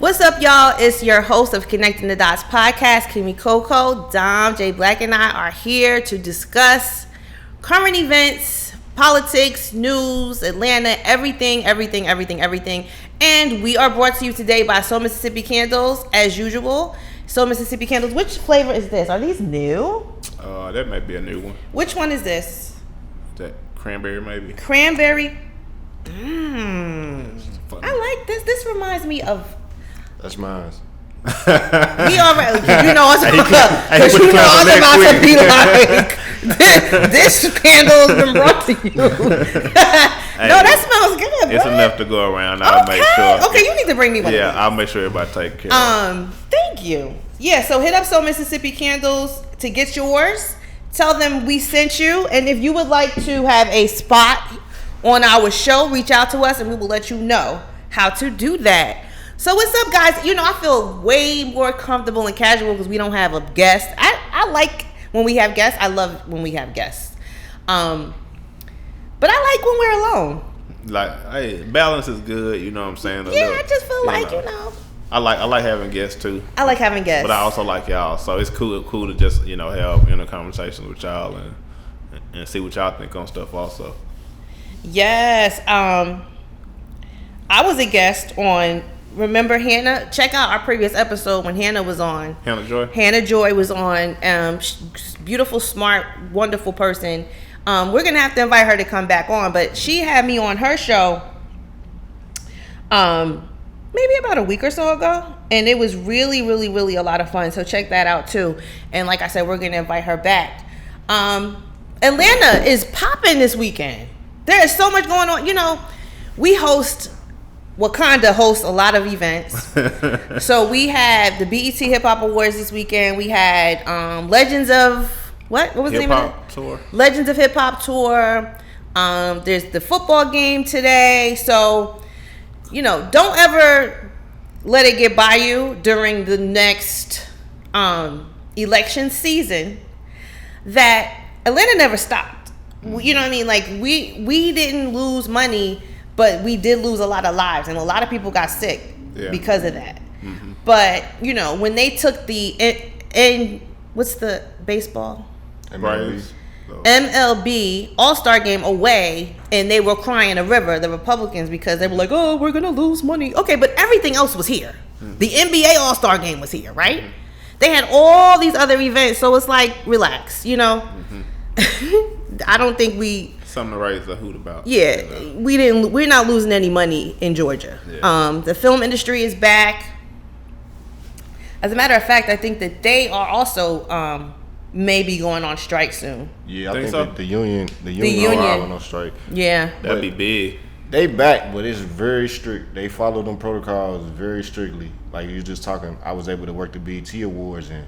What's up, y'all? It's your host of Connecting the Dots podcast, Kymmy Coco. Dom, J Black, and I are here to discuss current events, politics, news, Atlanta, everything. And we are brought to you today by Soul Mississippi Candles, as usual. Soul Mississippi Candles. Which flavor is this? Are these new? That might be a new one. Which one is this? That cranberry, maybe. Cranberry. I like this. This reminds me of. That's mine. We already, you know us because you know us about to be like, this candle has been brought to you. No, that smells good, bro. It's enough to go around. I'll make sure. Okay, you need to bring me one. Yeah, I'll make sure everybody take care of it. Thank you. Yeah, so hit up Soul Mississippi Candles to get yours. Tell them we sent you, and if you would like to have a spot on our show, reach out to us, and we will let you know how to do that. So what's up, guys? You know, I feel way more comfortable and casual because we don't have a guest. I like when we have guests. I love when we have guests. But I like when we're alone. Like, hey, balance is good. You know what I'm saying? I just feel like, you know. I like having guests too. I like having guests. But I also like y'all. So it's cool to just, have inner conversations with y'all and see what y'all think on stuff also. Yes. I was a guest on. Remember Hannah? Check out our previous episode when Hannah was on. Hannah Joy? Hannah Joy was on. Beautiful, smart, wonderful person. We're going to have to invite her to come back on. But she had me on her show maybe about a week or so ago. And it was really, really, really a lot of fun. So check that out too. And like I said, we're going to invite her back. Atlanta is popping this weekend. There is so much going on. Wakanda hosts a lot of events. So we had the BET Hip Hop Awards this weekend. We had Legends of what was the name of it? Tour. Legends of Hip Hop Tour. There's the football game today. So, don't ever let it get by you during the next election season that Atlanta never stopped. You know what I mean? Like we didn't lose money, but we did lose a lot of lives, and a lot of people got sick because of that. Mm-hmm. But, when they took what's the baseball? MLB All-Star Game away, and they were crying a river, the Republicans, because they were like, oh, we're going to lose money. Okay, but everything else was here. Mm-hmm. The NBA All-Star Game was here, right? Mm-hmm. They had all these other events, so it's like, relax, Mm-hmm. I don't think something to raise a hoot about. Yeah, we're not losing any money in Georgia. Yeah. The film industry is back. As a matter of fact, I think that they are also maybe going on strike soon. Yeah, I think so? the union are going on strike. Yeah, that'd be big. They back, but it's very strict. They follow them protocols very strictly. Like you just talking, I was able to work the BET Awards, and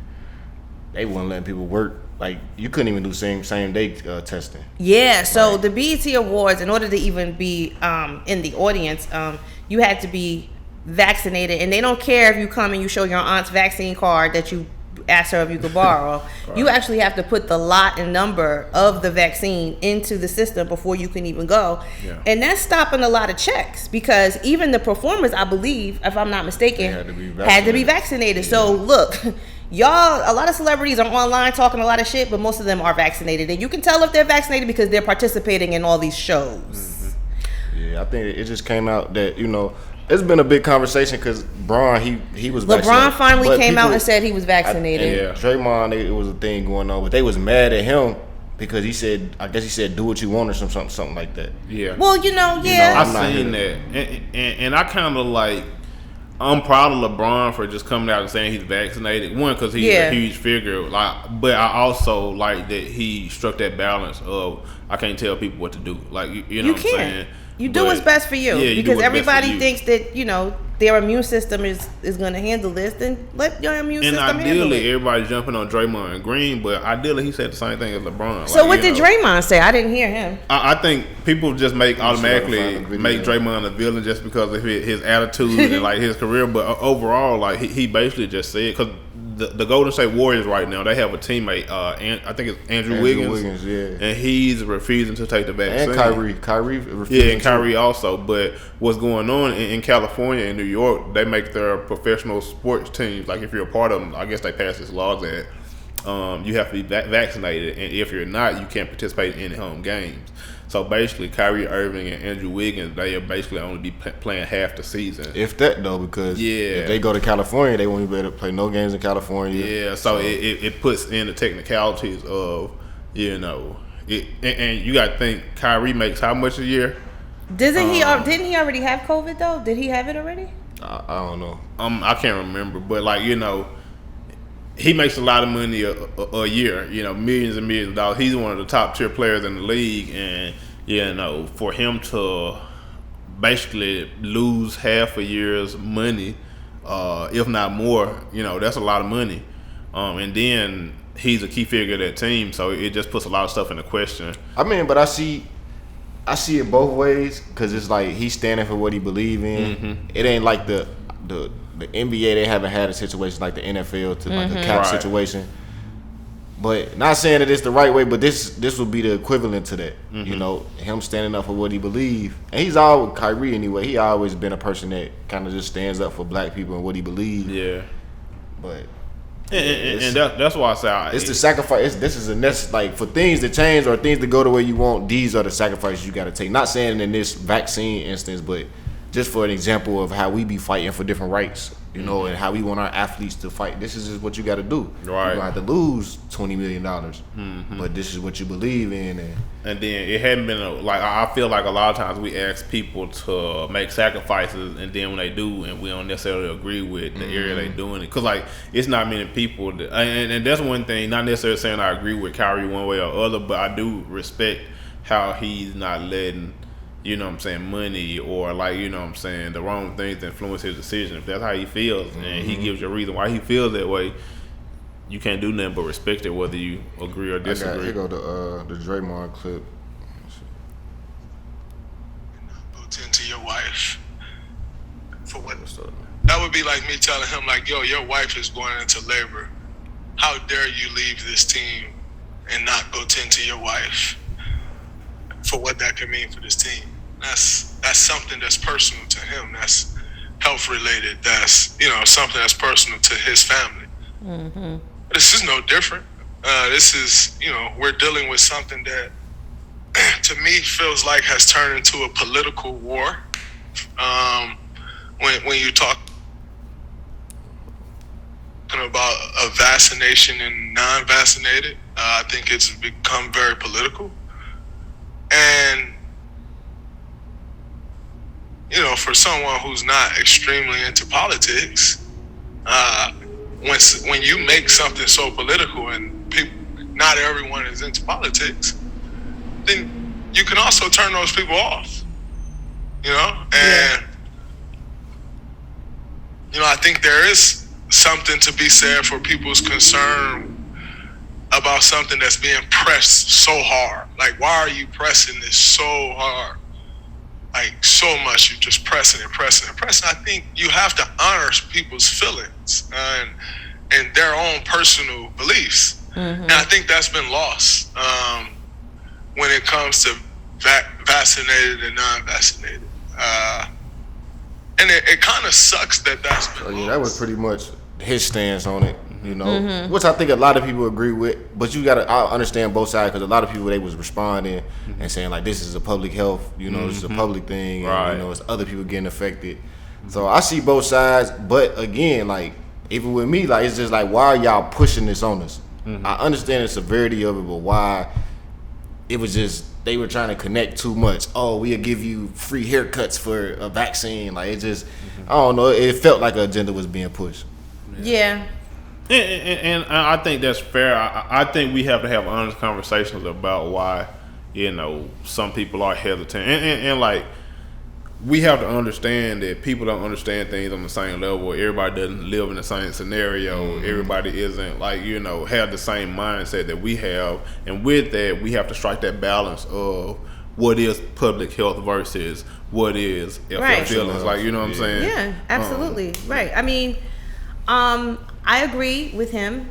they wouldn't let people work. Like, you couldn't even do same day testing. Yeah, so the BET Awards, in order to even be in the audience, you had to be vaccinated. And they don't care if you come and you show your aunt's vaccine card that you asked her if you could borrow. Right. You actually have to put the lot and number of the vaccine into the system before you can even go. Yeah. And that's stopping a lot of checks because even the performers, I believe, if I'm not mistaken, had to be vaccinated. Yeah. So, look... Y'all, a lot of celebrities are online talking a lot of shit, but most of them are vaccinated. And you can tell if they're vaccinated because they're participating in all these shows. Mm-hmm. Yeah, I think it just came out that, it's been a big conversation because Bron, he was vaccinated. LeBron finally came out and said he was vaccinated. Draymond, it was a thing going on, but they was mad at him because he said, do what you want or something like that. Yeah. Well, yeah. I seen that. And I kind of like... I'm proud of LeBron for just coming out and saying he's vaccinated. One, because he's a huge figure, but I also like that he struck that balance of I can't tell people what to do. Like you know what I'm saying? You do what's best for you because everybody thinks that their immune system is going to handle this. Then let your immune system handle it. And ideally, everybody's jumping on Draymond Green, but ideally he said the same thing as LeBron. So what did Draymond say? I didn't hear him. I think people just automatically make Draymond a villain just because of his attitude and like his career. But overall, like he basically just said because the Golden State Warriors right now, they have a teammate. I think it's Andrew Wiggins. Yeah. And he's refusing to take the vaccine. And Kyrie refusing. Yeah, and Kyrie also. But what's going on in California and New York? They make their professional sports teams. Like if you're a part of them, I guess they pass this law that you have to be vaccinated, and if you're not, you can't participate in any home games. So basically, Kyrie Irving and Andrew Wiggins, they are basically only be playing half the season. If that though, because if they go to California, they won't be able to play no games in California. Yeah, so it puts in the technicalities of, you know, and you got to think Kyrie makes how much a year? Didn't he already have COVID though? Did he have it already? I don't know. I can't remember, but like, you know, he makes a lot of money a year, you know, millions and millions of dollars. He's one of the top tier players in the league, and you know, for him to basically lose half a year's money, if not more, you know, that's a lot of money. And then he's a key figure of that team, so it just puts a lot of stuff into question. I mean, but I see it both ways, because it's like he's standing for what he believes in. Mm-hmm. It ain't like the NBA, they haven't had a situation like the NFL to like a cap situation. But not saying that it's the right way, but this would be the equivalent to that. Mm-hmm. You know, him standing up for what he believes. And he's always, Kyrie anyway, he always been a person that kind of just stands up for black people and what he believes. Yeah. But and that's why I say it's the sacrifice. This is a like for things to change or things to go the way you want. These are the sacrifices you got to take. Not saying in this vaccine instance, but just for an example of how we be fighting for different rights, you know, and how we want our athletes to fight. This is just what you got to do. Right. You have to lose $20 million, but this is what you believe in. And then it hadn't been I feel like a lot of times we ask people to make sacrifices, and then when they do, and we don't necessarily agree with the area they doing it, because like it's not many people that, and that's one thing. Not necessarily saying I agree with Kyrie one way or other, but I do respect how he's not letting, you know what I'm saying, money or like, you know what I'm saying, the wrong things influence his decision. If that's how he feels and he gives you a reason why he feels that way, you can't do nothing but respect it, whether you agree or disagree. Here go the Draymond clip. Go tend to your wife. For what? That would be like me telling him, like, yo, your wife is going into labor. How dare you leave this team and not go tend to your wife? For what that could mean for this team. That's something that's personal to him. That's health related. That's, you know, something that's personal to his family. Mm-hmm. This is no different. This is, you know, we're dealing with something that to me feels like has turned into a political war. When you talk about a vaccination and non-vaccinated, I think it's become very political. And, you know, for someone who's not extremely into politics, when you make something so political and people, not everyone is into politics, then you can also turn those people off, you know? And, you know, I think there is something to be said for people's concern about something that's being pressed so hard. Like, why are you pressing this so hard? Like, so much, you're just pressing and pressing and pressing. I think you have to honor people's feelings and their own personal beliefs. Mm-hmm. And I think that's been lost when it comes to vaccinated and non-vaccinated. And it kind of sucks that's been lost. Yeah, that was pretty much his stance on it. You know, which I think a lot of people agree with, but I understand both sides, because a lot of people, they was responding and saying like, this is a public health, you know, this is a public thing, and, you know, it's other people getting affected. So I see both sides, but again, like, even with me, like, it's just like, why are y'all pushing this on us? I understand the severity of it, but why? It was just, they were trying to connect too much. Oh, we'll give you free haircuts for a vaccine. Like, it just, I don't know, it felt like an agenda was being pushed. Yeah. And I think that's fair. I think we have to have honest conversations about why, you know, some people are hesitant. And like, we have to understand that people don't understand things on the same level. Everybody doesn't live in the same scenario. Everybody isn't, like, you know, have the same mindset that we have. And with that, we have to strike that balance of what is public health versus what is feelings. Like, you know what I'm saying? Yeah, absolutely. Right. I mean, I agree with him.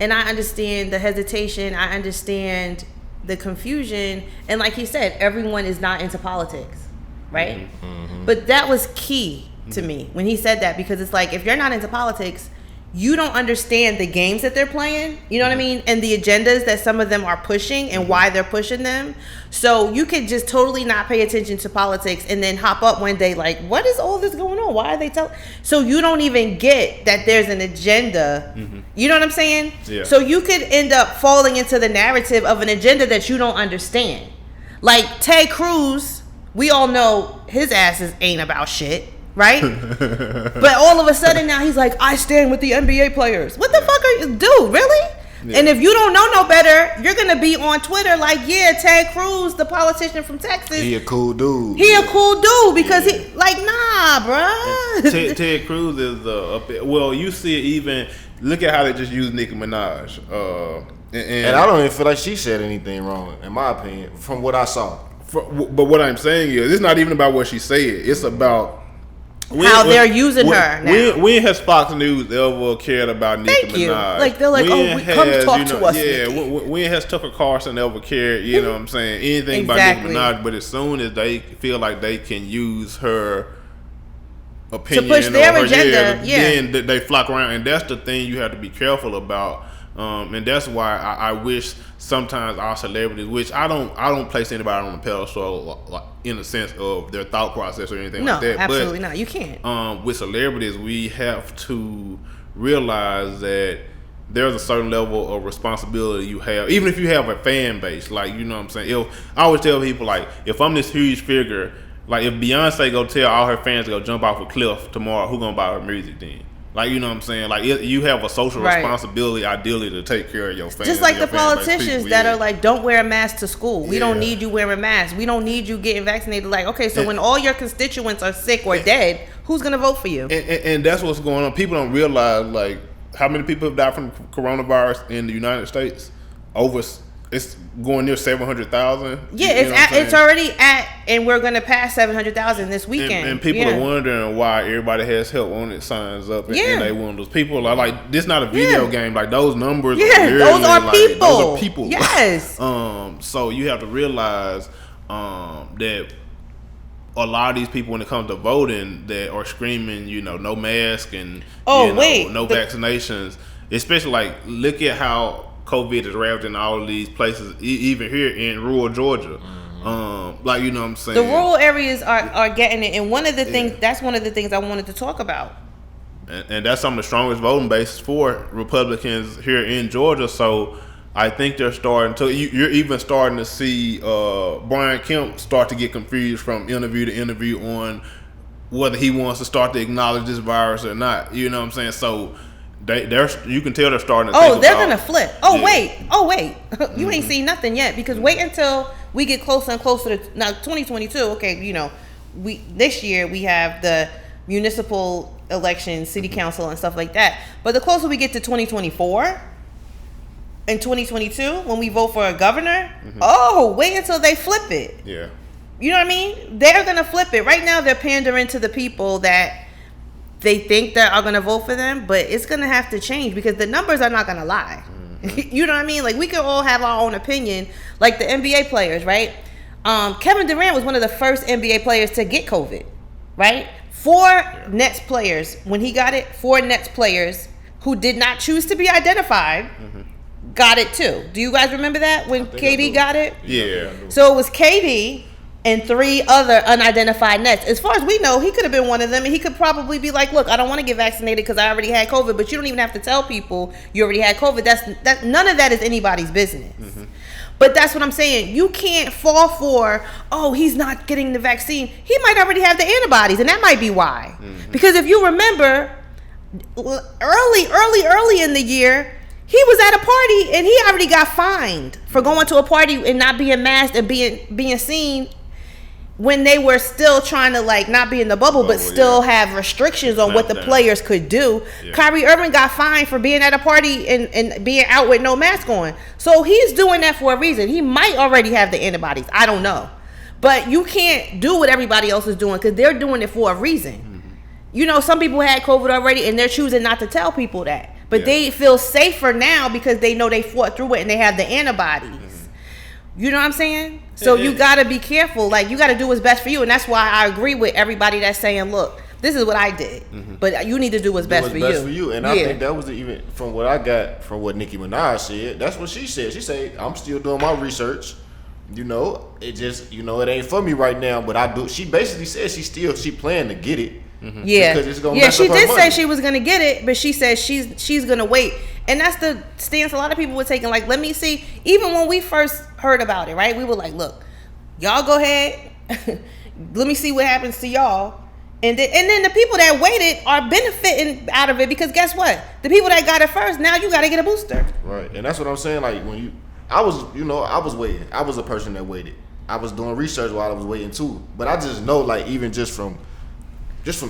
And I understand the hesitation. I understand the confusion. And like he said, everyone is not into politics, right? Mm-hmm. But that was key to me when he said that, because it's like, if you're not into politics, you don't understand the games that they're playing, you know what I mean? And the agendas that some of them are pushing and why they're pushing them. So you could just totally not pay attention to politics and then hop up one day like, what is all this going on? Why are they telling? So you don't even get that there's an agenda. Mm-hmm. You know what I'm saying? Yeah. So you could end up falling into the narrative of an agenda that you don't understand. Like Ted Cruz, we all know his asses ain't about shit. Right? But all of a sudden now he's like, I stand with the NBA players. What the fuck are you, dude, really? Yeah. And if you don't know no better, you're going to be on Twitter like, yeah, Ted Cruz, the politician from Texas. He a cool dude. He a cool dude because he, like, nah, bruh. Ted Cruz is, well, you see it even, look at how they just use Nicki Minaj. And I don't even feel like she said anything wrong, in my opinion, from what I saw. But what I'm saying is, it's not even about what she said. It's about they're using her now. When has Fox News ever cared about Nicki Minaj? Like, they're like, come talk to us. Yeah, when has Tucker Carlson ever cared, you know what I'm saying, anything about Nicki Minaj? But as soon as they feel like they can use her opinion to push their agenda, then they flock around. And that's the thing you have to be careful about. And that's why I wish sometimes our celebrities, which I don't place anybody on a pedestal, like, in the sense of their thought process or anything like that. No, absolutely not. You can't. With celebrities, we have to realize that there's a certain level of responsibility you have, even if you have a fan base. Like, you know what I'm saying? I always tell people, like, if I'm this huge figure, like, if Beyonce go tell all her fans to go jump off a cliff tomorrow, who gonna buy her music then? Like, you know what I'm saying? Like, you have a social responsibility, ideally, to take care of your fans. Just like the politicians that are like, don't wear a mask to school. We don't need you wearing masks. We don't need you getting vaccinated. Like, okay, so when all your constituents are sick or dead, who's going to vote for you? And that's what's going on. People don't realize, like, how many people have died from coronavirus in the United States? It's going near 700,000. Yeah, it's already at, and we're going to pass 700,000 this weekend. And people are wondering why everybody has help on it signs up, and they want those people are like, this not a video game. Like, those numbers, those are people. Those are people. Yes. So you have to realize that a lot of these people, when it comes to voting, that are screaming, no mask and no vaccinations. Especially, like, look at how COVID is ravaged in all of these places, even here in rural Georgia. Mm-hmm. Like, you know what I'm saying? The rural areas are getting it. And one of the things, that's one of the things I wanted to talk about. And that's some of the strongest voting bases for Republicans here in Georgia. So I think they're starting to, you're even starting to see Brian Kemp start to get confused from interview to interview on whether he wants to start to acknowledge this virus or not. You know what I'm saying? So you can tell they're starting to think they're gonna flip. Wait. You ain't seen nothing yet, because wait until we get closer and closer to now 2022. Okay, this year we have the municipal elections, city council and stuff like that. But the closer we get to 2024 and 2022, when we vote for a governor, wait until they flip it. Yeah. You know what I mean? They're gonna flip it. Right now they're pandering to the people that they think that are going to vote for them, but it's going to have to change, because the numbers are not going to lie. Mm-hmm. You know what I mean? Like, we could all have our own opinion, like the NBA players, right? Kevin Durant was one of the first NBA players to get COVID, right? 4 Nets players, when he got it, 4 Nets players who did not choose to be identified got it too. Do you guys remember that when KD got it? Yeah. So it was KD and 3 other unidentified Nets. As far as we know, he could have been one of them, and he could probably be like, look, I don't want to get vaccinated because I already had COVID. But you don't even have to tell people you already had COVID. None of that is anybody's business. Mm-hmm. But that's what I'm saying. You can't fall for, he's not getting the vaccine. He might already have the antibodies, and that might be why. Mm-hmm. Because if you remember, early in the year, he was at a party and he already got fined for going to a party and not being masked and being seen, when they were still trying to, like, not be in the bubble, but still have restrictions on what the players could do. Yeah. Kyrie Irving got fined for being at a party and being out with no mask on. So he's doing that for a reason. He might already have the antibodies. I don't know. But you can't do what everybody else is doing, because they're doing it for a reason. Mm-hmm. some people had COVID already and they're choosing not to tell people that. But they feel safer now because they know they fought through it and they have the antibodies. Mm-hmm. You know what I'm saying? So you got to be careful. Like, you got to do what's best for you. And that's why I agree with everybody that's saying, look, this is what I did. Mm-hmm. But you need to do what's best for you. And I think that was even from what I got from what Nicki Minaj said. That's what she said. She said, I'm still doing my research. It just, it ain't for me right now, but I do. She basically said she planned to get it. Mm-hmm. Yeah, because it's gonna she did say she was gonna get it, but she said she's gonna wait, and that's the stance a lot of people were taking. Like, let me see. Even when we first heard about it, right? We were like, look, y'all go ahead. Let me see what happens to y'all, and then the people that waited are benefiting out of it because guess what? The people that got it first, now you got to get a booster. Right, and that's what I'm saying. Like I was waiting. I was a person that waited. I was doing research while I was waiting too. But I just know, like, even just from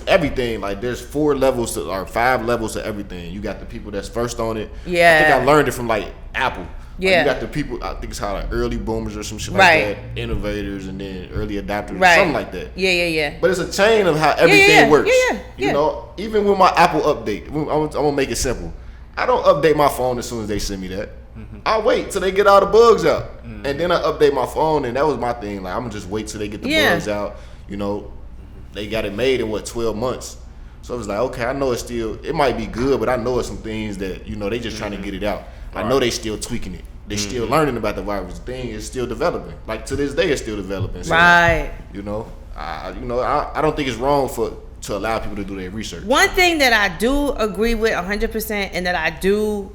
everything, like, there's 5 levels to everything. You got the people that's first on it. Yeah. I think I learned it from, like, Apple. Yeah. Like, you got the people, I think it's how, like, early boomers or some shit like that, innovators, and then early adopters, something like that. Yeah. But it's a chain of how everything works. Yeah. Even with my Apple update, I'm gonna make it simple. I don't update my phone as soon as they send me that. Mm-hmm. I'll wait till they get all the bugs out, and then I update my phone. And that was my thing. Like, I'm gonna just wait till they get the bugs out. They got it made in 12 months. So I was like, okay, I know it might be good, but I know it's some things that they just trying to get it out. Right. I know they still tweaking it. They still learning about the virus. The thing is still developing. Like, to this day, it's still developing. So, right. I don't think it's wrong to allow people to do their research. One thing that I do agree with 100% and that I do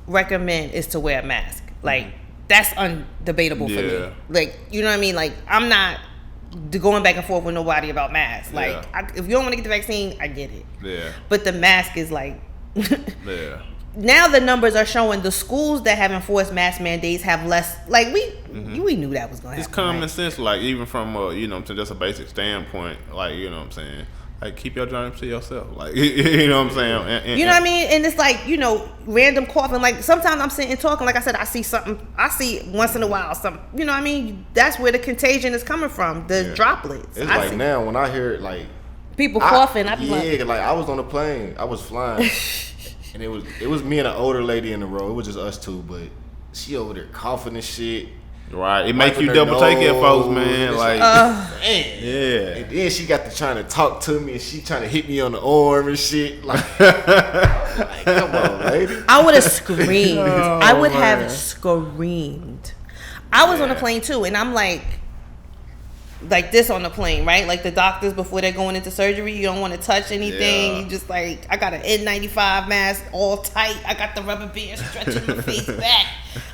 recommend is to wear a mask. Like, that's undebatable for me. Like, you know what I mean? Like, I'm not going back and forth with nobody about masks. Like, if you don't want to get the vaccine, I get it. Yeah. But the mask is like... Now the numbers are showing the schools that have enforced mask mandates have less. Like, we knew that was going to happen. It's common sense. Like, even from just a basic standpoint. Like, you know what I'm saying. Like, keep your germs to yourself. Like, you know what I'm saying. And, you know what I mean. And it's like, random coughing. Like, sometimes I'm sitting talking. Like I said, I see something. I see once in a while something. You know what I mean. That's where the contagion is coming from. The droplets. It's like now when I hear it, like people coughing. I be like I was on a plane. I was flying. And it was me and an older lady in the row. It was just us two, but she over there coughing and shit. Right, it make you double take it, folks, man. Like, man. Yeah. And then she got to trying to talk to me, and she trying to hit me on the arm and shit. Like, come on, lady. I would have screamed. I would have screamed. I was on a plane too, and I'm like this on the plane, right? Like, the doctors, before they're going into surgery, you don't want to touch anything. You just like, I got an N95 mask all tight. I got the rubber band stretching my face back.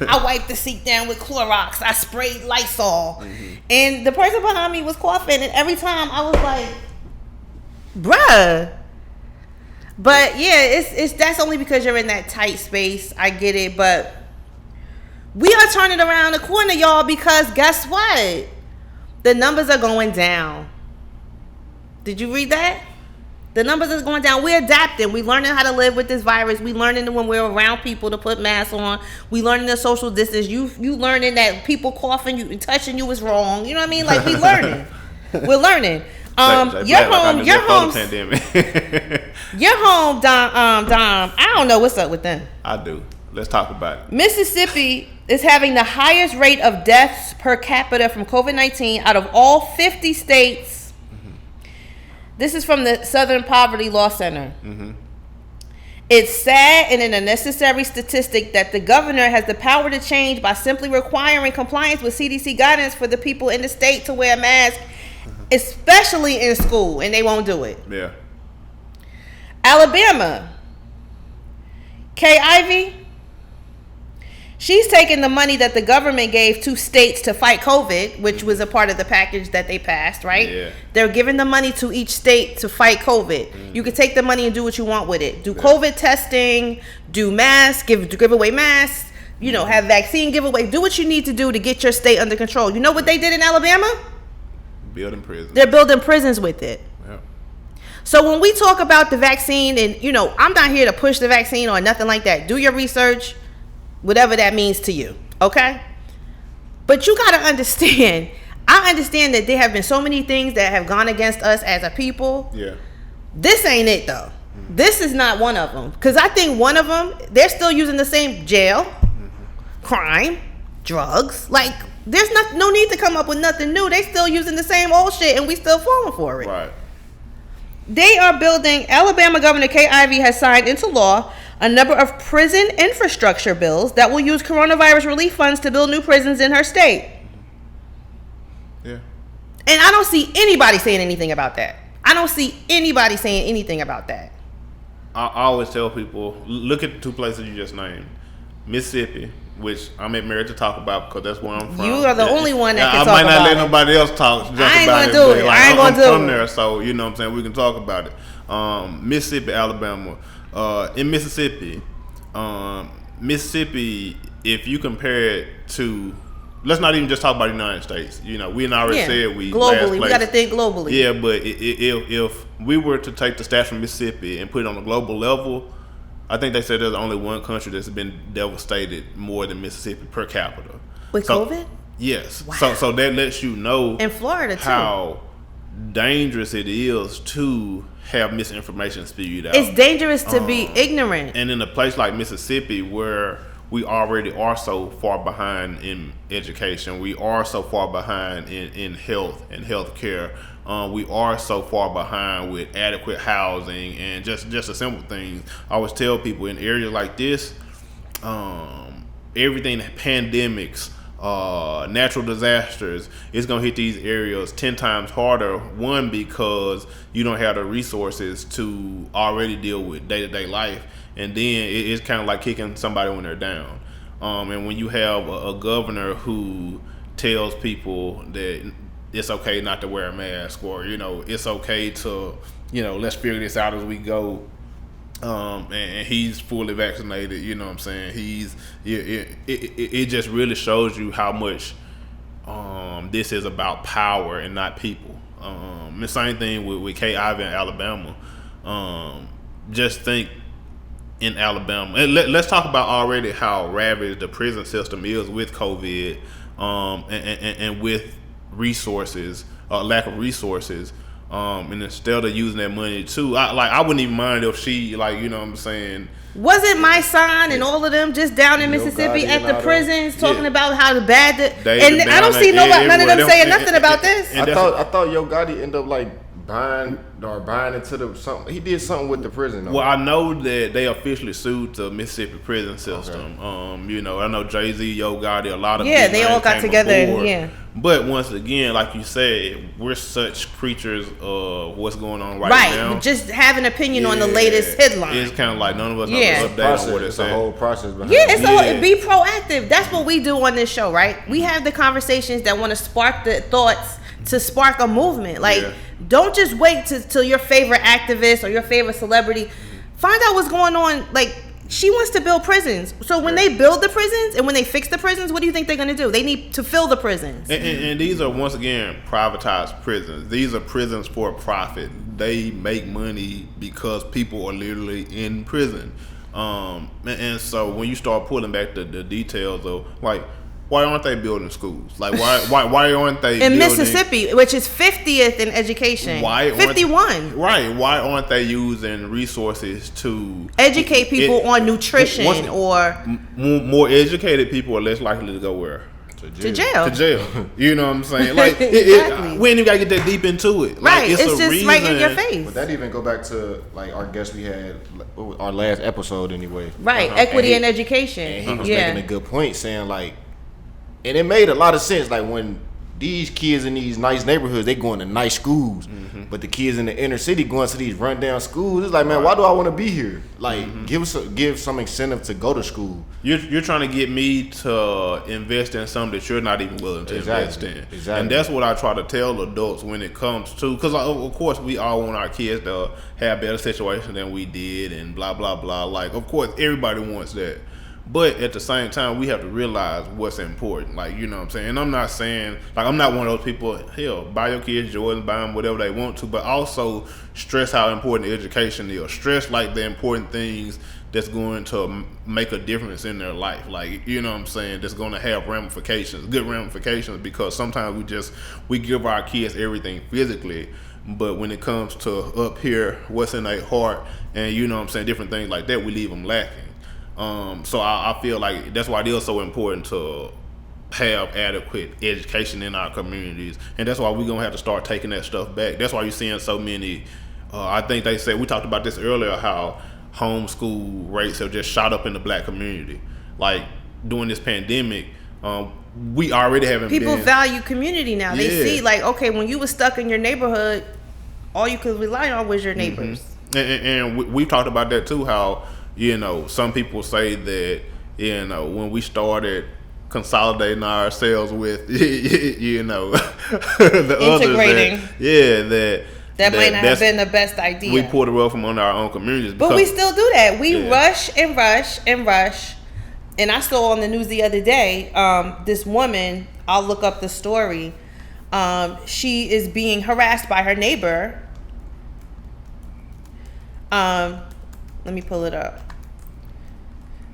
I wiped the seat down with Clorox. I sprayed Lysol. Mm-hmm. And the person behind me was coughing, and every time I was like, bruh. But yeah, it's that's only because you're in that tight space. I get it, but we are turning around the corner, y'all, because guess what? The numbers are going down. Did you read that? The numbers are going down. We're adapting. We're learning how to live with this virus. We're learning when we're around people to put masks on. We learning the social distance. You learning that people coughing you and touching you is wrong. You know what I mean? Like, we learning. We're learning. You're home, Dom. I don't know what's up with them. I do. Let's talk about it. Mississippi is having the highest rate of deaths per capita from COVID-19 out of all 50 states. Mm-hmm. This is from the Southern Poverty Law Center. Mm-hmm. It's sad and an unnecessary statistic that the governor has the power to change by simply requiring compliance with CDC guidance for the people in the state to wear a mask, especially in school, and they won't do it. Yeah. Alabama. Kay Ivey. She's taking the money that the government gave to states to fight COVID, which was a part of the package that they passed, right? Yeah. They're giving the money to each state to fight COVID. Mm-hmm. You can take the money and do what you want with it. Do COVID testing, do masks, give away masks, have vaccine giveaway. Do what you need to do to get your state under control. You know what they did in Alabama? Building prisons. They're building prisons with it. Yeah. So when we talk about the vaccine, and, I'm not here to push the vaccine or nothing like that. Do your research. Whatever that means to you, okay? But you got to understand, I understand that there have been so many things that have gone against us as a people. Yeah. This ain't it though. This is not one of them. Because I think one of them, they're still using the same jail, crime, drugs. Like, there's no need to come up with nothing new. They still using the same old shit and we still falling for it. Right. They are building, Alabama Governor Kay Ivey has signed into law a number of prison infrastructure bills that will use coronavirus relief funds to build new prisons in her state. Yeah. And I don't see anybody saying anything about that. I always tell people, look at the two places you just named. Mississippi, which I'm married to talk about because that's where I'm from. You are the only one that can talk about it. I might not let nobody else talk. I ain't gonna do it. I ain't gonna do it. I'm from there, so you know what I'm saying, we can talk about it. Mississippi, Alabama. In Mississippi, if you compare it to, let's not even just talk about the United States. You know, we already said we globally. We got to think globally. Yeah, but if we were to take the stats from Mississippi and put it on a global level, I think they said there's only one country that's been devastated more than Mississippi per capita. With COVID? Yes. Wow. So that lets you know in Florida too how dangerous it is to have misinformation spewed out. It's dangerous to be ignorant. And in a place like Mississippi where we already are so far behind in education, we are so far behind in health and healthcare, we are so far behind with adequate housing and just the simple things. I always tell people in areas like this, everything, pandemics, natural disasters, it's gonna hit these areas 10 times harder. One, because you don't have the resources to already deal with day-to-day life, and then it's kind of like kicking somebody when they're down. And when you have a governor who tells people that it's okay not to wear a mask, or it's okay to let's figure this out as we go. And he's fully vaccinated, you know what I'm saying? It just really shows you how much this is about power and not people. The same thing with Kay Ivey in Alabama. Just think in Alabama, and let's talk about already how ravaged the prison system is with COVID, and with resources, lack of resources. And instead of using that money too, I wouldn't even mind if she, what I'm saying. Wasn't my son and all of them just down in Mississippi at the prisons talking about how bad and I don't see none of them saying nothing about this. I thought Yo Gotti ended up buying into something. He did something with the prison. Well, I know that they officially sued the Mississippi prison system. Okay. I know Jay-Z, Yo Gotti, a lot of they all got together. But once again, like you said, we're such creatures of what's going on right now. Right, just have an opinion on the latest headline. It's kind of like none of us have an update on what it's a whole process behind it. Be proactive. That's what we do on this show, right? We have the conversations that want to spark the thoughts to spark a movement. Don't just wait till your favorite activist or your favorite celebrity. Find out what's going on. She wants to build prisons. So when they build the prisons and when they fix the prisons, what do you think they're going to do? They need to fill the prisons. And these are, once again, privatized prisons. These are prisons for profit. They make money because people are literally in prison. And so when you start pulling back the details of, why aren't they building schools? Why aren't they in Mississippi, which is 50th in education? 51. Right. Why aren't they using resources to educate people on nutrition or more educated people are less likely to go where? To jail. You know what I'm saying? Exactly. We ain't even got to get that deep into it. Right. It's just reason. Right in your face. But that even go back to our guest we had, our last episode anyway. Right. Equity and education. And he was making a good point saying and it made a lot of sense. When these kids in these nice neighborhoods, they going to nice schools, but the kids in the inner city going to these rundown schools, it's man, why do I want to be here? Give some incentive to go to school. You're trying to get me to invest in something that you're not even willing to invest in. Exactly. And that's what I try to tell adults when it comes to, because of course we all want our kids to have better situation than we did and blah blah blah. Of course everybody wants that. But at the same time, we have to realize what's important. You know what I'm saying? And I'm not saying, I'm not one of those people, hell, buy your kids Jordans, buy them whatever they want to, but also stress how important education is. Stress, the important things that's going to make a difference in their life. You know what I'm saying? That's going to have ramifications, good ramifications, because sometimes we give our kids everything physically, But when it comes to up here, what's in their heart, and you know what I'm saying, different things like that, we leave them lacking. So I feel like that's why it is so important to have adequate education in our communities, and that's why we're gonna have to start taking that stuff back. That's why you're seeing so many. I think they said, we talked about this earlier, how homeschool rates have just shot up in the black community. Like during this pandemic, we already haven't. People value community now. They see like, okay, when you were stuck in your neighborhood, all you could rely on was your neighbors. And we talked about that too. How some people say that when we started consolidating ourselves with the integrating, others, that might not have been the best idea. We pulled the rug from under our own communities, but we still do that. We rush and rush and rush. And I saw on the news the other day, this woman, I'll look up the story. She is being harassed by her neighbor. Let me pull it up.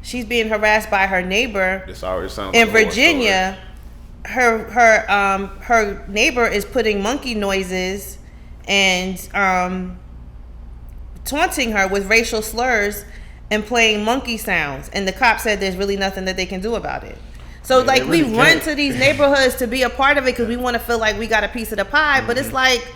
She's being harassed by her neighbor. This already sounds in Virginia. Her neighbor is putting monkey noises and taunting her with racial slurs and playing monkey sounds, and the cop said there's really nothing that they can do about it. So like we run to these neighborhoods to be a part of it because we want to feel like we got a piece of the pie, but it's like,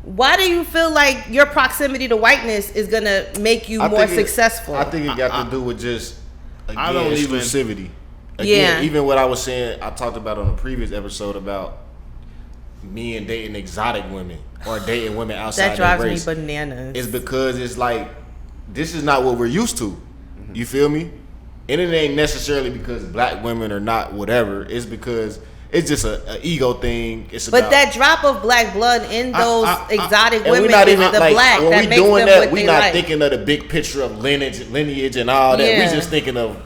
why do you feel like your proximity to whiteness is gonna make you more successful? I think it got to do with just exclusivity. Even what I was saying, I talked about on a previous episode about men dating exotic women or dating women outside that their race. drives me bananas. It's because it's like, this is not what we're used to. You feel me? And it ain't necessarily because black women are not whatever. It's because it's just an ego thing. But that drop of black blood in those exotic women is the like, black when that we makes doing them that, what we they not like. thinking of the big picture of lineage and all that. Yeah. We just thinking of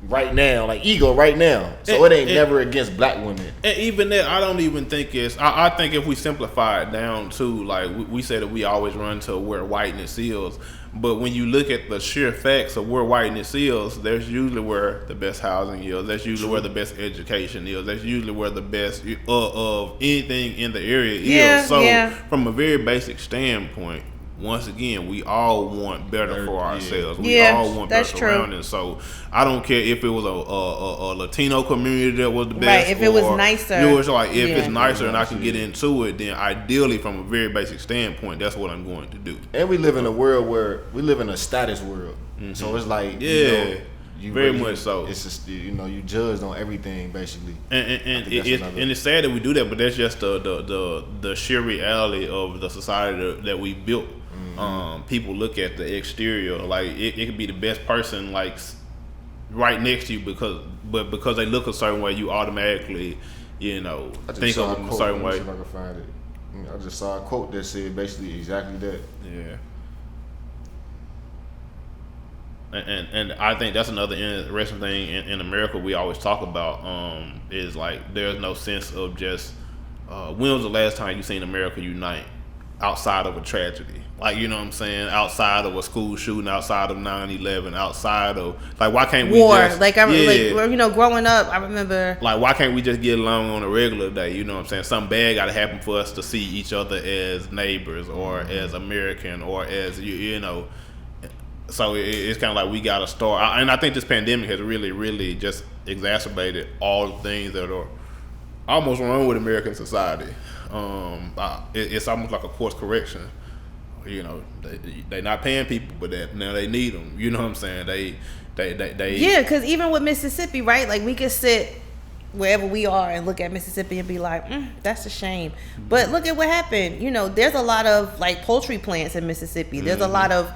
right now, like ego right now. So it ain't never against black women. And even that, I don't even think it's. I think if we simplify it down to like we say that we always run to where whiteness is, but when you look at the sheer facts of where whiteness is, there's usually where the best housing is. That's usually where the best education is. That's usually where the best of anything in the area is. So from a very basic standpoint, once again, we all want better for ourselves. We all want better surroundings. So I don't care if it was a Latino community that was the best. Right, if it was nicer. If it's nicer and I can get into it, then ideally from a very basic standpoint, that's what I'm going to do. And we live in a world where we live in a status world. So it's like, very much so. It's just, you judged on everything basically. And it's sad that we do that, but that's just the sheer reality of the society that we built. People look at the exterior, like it could be the best person like right next to you because they look a certain way, you automatically think of them a certain way. Let me see if I can find it. I just saw a quote that said basically exactly that. And I think that's another interesting thing in America we always talk about is like there's no sense of just when was the last time you seen America unite outside of a tragedy? Like, you know what I'm saying? Outside of a school shooting, outside of 9/11, outside of like, why can't we war? Just, growing up, I remember. Like, why can't we just get along on a regular day? You know what I'm saying? Something bad got to happen for us to see each other as neighbors or as American or as So it's kind of like we got to start. And I think this pandemic has really, really just exacerbated all the things that are almost wrong with American society. It's almost like a course correction. They not paying people, but now they need them. You know what I'm saying? They because even with Mississippi, right? Like we could sit wherever we are and look at Mississippi and be like, that's a shame. But look at what happened. There's a lot of like poultry plants in Mississippi. There's a lot of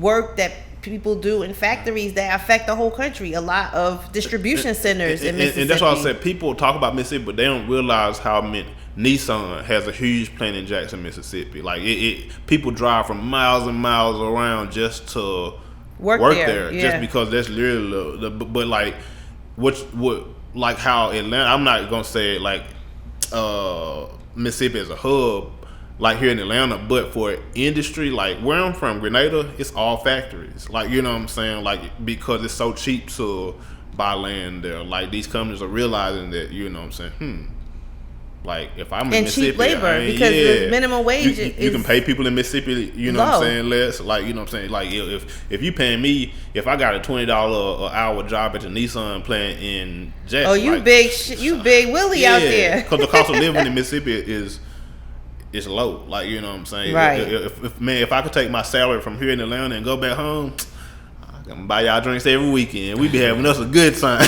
work that people do in factories that affect the whole country. A lot of distribution centers in Mississippi. And that's why I said people talk about Mississippi, but they don't realize how many. Nissan has a huge plant in Jackson, Mississippi. Like people drive from miles and miles around just to work there. Just because that's literally but like what like how Atlanta. I'm not gonna say like Mississippi as a hub, like here in Atlanta, but for industry, like where I'm from, Grenada, it's all factories. Like, you know what I'm saying? Like, because it's so cheap to buy land there. Like, these companies are realizing that, you know what I'm saying? Like if I'm in and Mississippi, cheap labor because the minimum wage you can pay people in Mississippi, you know low. what I'm saying, less. Like you know what I'm saying. Like if you paying me, if I got a $20 an hour job at the Nissan plant in Jackson, oh you like, you big Willie out there. Because the cost of living in Mississippi is low. Like you know what I'm saying. Right. If I could take my salary from here in Atlanta and go back home, I can buy y'all drinks every weekend. We be having us a good time.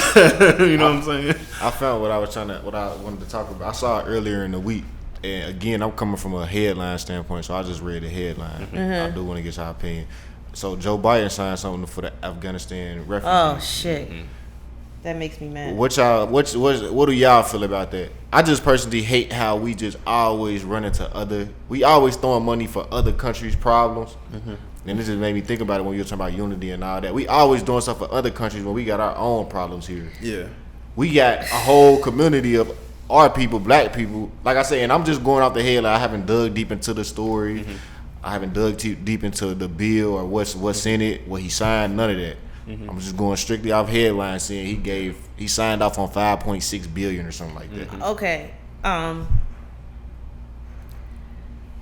You know what I'm saying? I found what I wanted to talk about. I saw it earlier in the week, and again, I'm coming from a headline standpoint, so I just read the headline. I do want to get your opinion. So Joe Biden signed something for the Afghanistan refugees. Oh shit, that makes me mad. What do y'all feel about that? I just personally hate how we just always run into we always throwing money for other countries' problems. And this just made me think about it when you were talking about unity and all that. We always doing stuff for other countries when we got our own problems here. Yeah. We got a whole community of our people, black people. Like I say, and I'm just going off the head. Like I haven't dug deep into the story. I haven't dug deep into the bill or what's in it, what he signed, none of that. I'm just going strictly off headlines saying he signed off on $5.6 billion or something like that. Okay.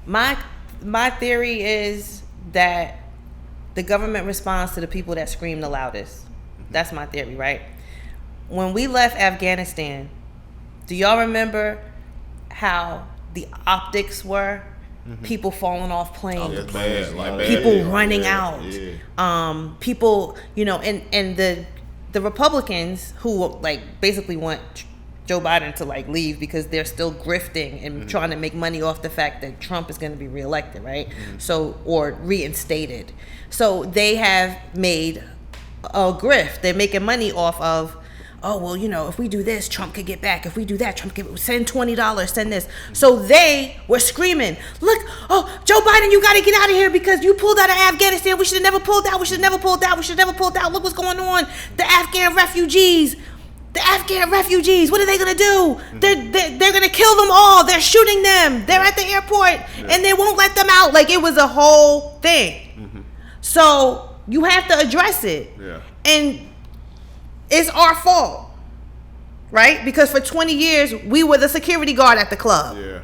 My theory is that the government responds to the people that scream the loudest. That's my theory, right? When we left Afghanistan, do y'all remember how the optics were? People falling off planes, people running out, people, you know, and the Republicans who like basically want Joe Biden to like leave because they're still grifting and trying to make money off the fact that Trump is going to be reelected, right? So, or reinstated. So they have made a grift. They're making money off of, oh, well, you know, if we do this, Trump could get back. If we do that, Trump could send $20, send this. So they were screaming, look, oh, Joe Biden, you got to get out of here because you pulled out of Afghanistan. We should have never pulled out. We should have never pulled out. We should have never pulled out. Look what's going on. The Afghan refugees, what are they going to do? They're going to kill them all. They're shooting them. They're at the airport and they won't let them out. Like it was a whole thing. So you have to address it. Yeah. And it's our fault, right? Because for 20 years, we were the security guard at the club. Yeah.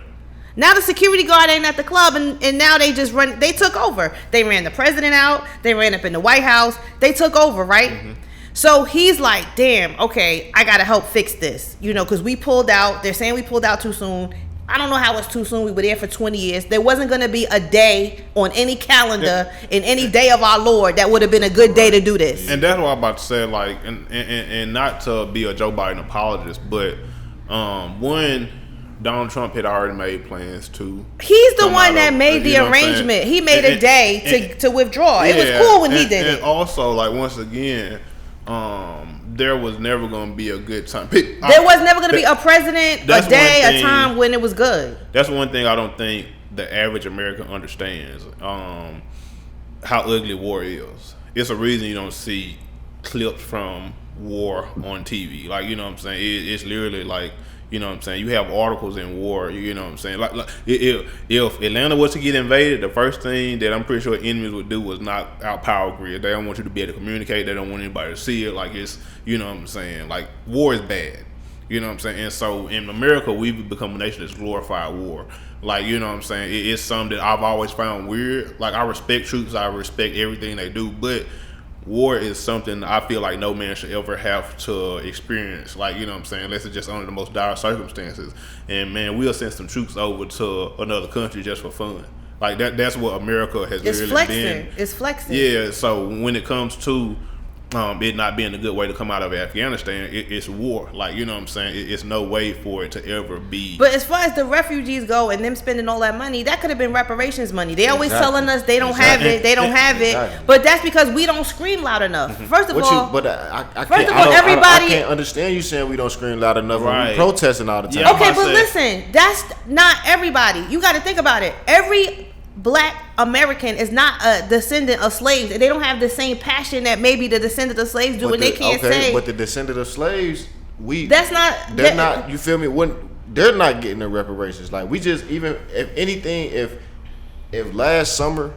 Now the security guard ain't at the club, and now they just they took over. They ran the president out. They ran up in the White House. They took over, right? So he's like, damn, okay, I got to help fix this, you know, because we pulled out. They're saying we pulled out too soon. I don't know how it's too soon. We were there for 20 years. There wasn't going to be a day on any calendar in any day of our Lord that would have been a good day to do this. And that's what I'm about to say, like, and not to be a Joe Biden apologist, but one, Donald Trump had already made plans to. He's the one that made the arrangement. He made a day to withdraw. It was cool when he did it. And also, like, once again, there was never going to be a good time. There was never going to be a president, a day, a time when it was good. That's one thing I don't think the average American understands. How ugly war is. It's a reason you don't see clips from war on TV. Like, you know what I'm saying? It's literally like, you know what I'm saying? You have articles in war, you know what I'm saying? Like if Atlanta was to get invaded, the first thing that I'm pretty sure enemies would do was knock out power grid. They don't want you to be able to communicate. They don't want anybody to see it. Like it's, you know what I'm saying? Like war is bad. You know what I'm saying? And so in America, we've become a nation that's glorified war. Like, you know what I'm saying? It's something that I've always found weird. Like I respect troops. I respect everything they do. But war is something I feel like no man should ever have to experience. Like, you know what I'm saying? Unless it's just under the most dire circumstances. And man, we'll send some troops over to another country just for fun. Like that's what America has really been. It's flexing. Yeah, so when it comes to it not being a good way to come out of Afghanistan, it's war. Like, you know what I'm saying? It's no way for it to ever be. But as far as the refugees go and them spending all that money, that could have been reparations money. They always telling us they don't have it. They don't have it. But that's because we don't scream loud enough. First of all, I can't understand you saying we don't scream loud enough when we protesting all the time. Yeah, okay, but listen, that's not everybody. You got to think about it. Every Black American is not a descendant of slaves. They don't have the same passion that maybe the descendant of slaves do, and they can't say. But the descendant of slaves, you feel me? They're not getting the reparations. Like we just, even if anything, if last summer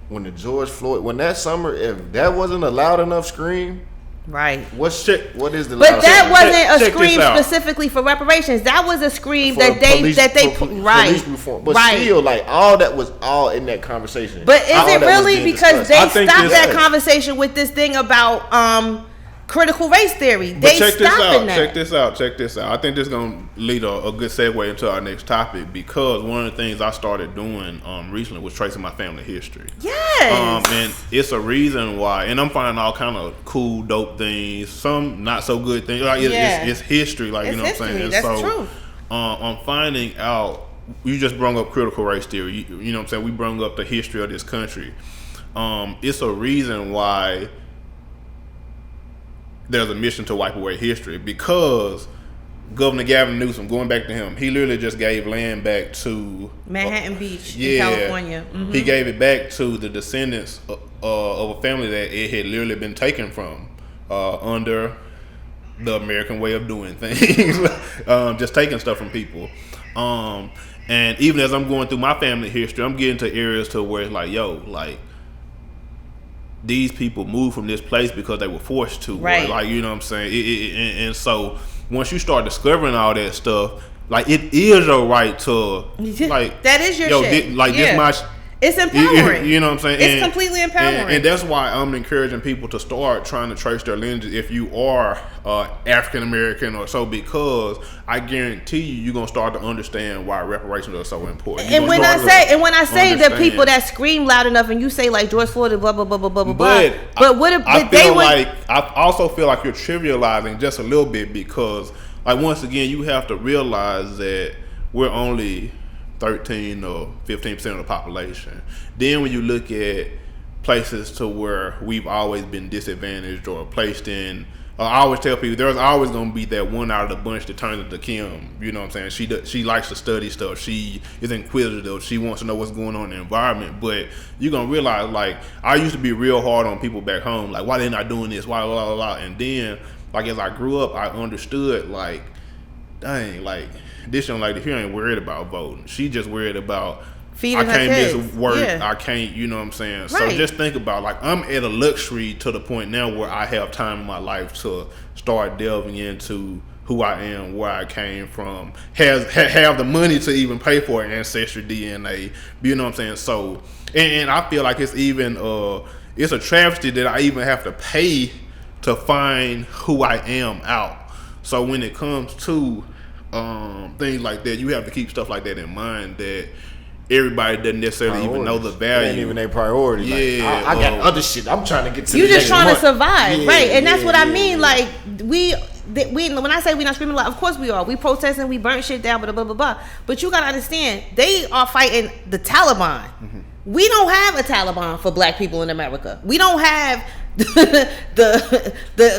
when the George Floyd, if that wasn't a loud enough scream, Right. What is the? But that wasn't a scream specifically for reparations. That was a scream that they police reform. But still, like all that was all in that conversation. But is it really because they stopped that conversation with this thing about critical race theory? They stopped that. Check this out. I think this is gonna lead a good segue into our next topic, because one of the things I started doing recently was tracing my family history. Yes. And it's a reason why, and I'm finding all kind of cool, dope things, some not so good things. Like it's history, like, you know what I'm saying. That's true. I'm finding out. You just brought up critical race theory. You know what I'm saying. We brought up the history of this country. It's a reason why there's a mission to wipe away history, because Governor Gavin Newsom, going back to him, he literally just gave land back to Manhattan Beach in California. Mm-hmm. He gave it back to the descendants of a family that it had literally been taken from under the American way of doing things, just taking stuff from people. And even as I'm going through my family history, I'm getting to areas to where it's like, yo, like, these people moved from this place because they were forced to, right? Like, you know what I'm saying. And so once you start discovering all that stuff, like, it is your right to, like, that is your shit. This much. It's empowering. You know what I'm saying? It's completely empowering. And that's why I'm encouraging people to start trying to trace their lineage if you are African American or so, because I guarantee you're gonna start to understand why reparations are so important. And when I say the people that scream loud enough, and you say like George Floyd, blah blah blah blah blah blah. But what if I also feel like you're trivializing just a little bit, because, like, once again, you have to realize that we're only 13 or 15% of the population. Then when you look at places to where we've always been disadvantaged or placed in, I always tell people there's always going to be that one out of the bunch that turns into Kim. You know what I'm saying? She likes to study stuff. She is inquisitive. She wants to know what's going on in the environment. But you're going to realize, like, I used to be real hard on people back home. Like, why they not doing this? Why, blah, blah, blah. And then, like, as I grew up, I understood, like, dang, like, this young lady here ain't worried about voting. She just worried about feeding her kids. Miss work. Yeah. I can't, you know what I'm saying? Right. So just think about, like, I'm at a luxury to the point now where I have time in my life to start delving into who I am, where I came from, have the money to even pay for ancestry DNA. You know what I'm saying? So, and I feel like it's even it's a travesty that I even have to pay to find who I am out. So when it comes to things like that, you have to keep stuff like that in mind, that everybody doesn't necessarily even know the value. It ain't even their priority. Yeah, like, I got other shit. I'm trying to get to. You just trying to survive, right? And that's what I mean. Like, we when I say we not screaming loud, of course we are. We protesting, we burn shit down, blah blah blah blah. But you gotta understand, they are fighting the Taliban. Mm-hmm. We don't have a Taliban for black people in America. We don't have the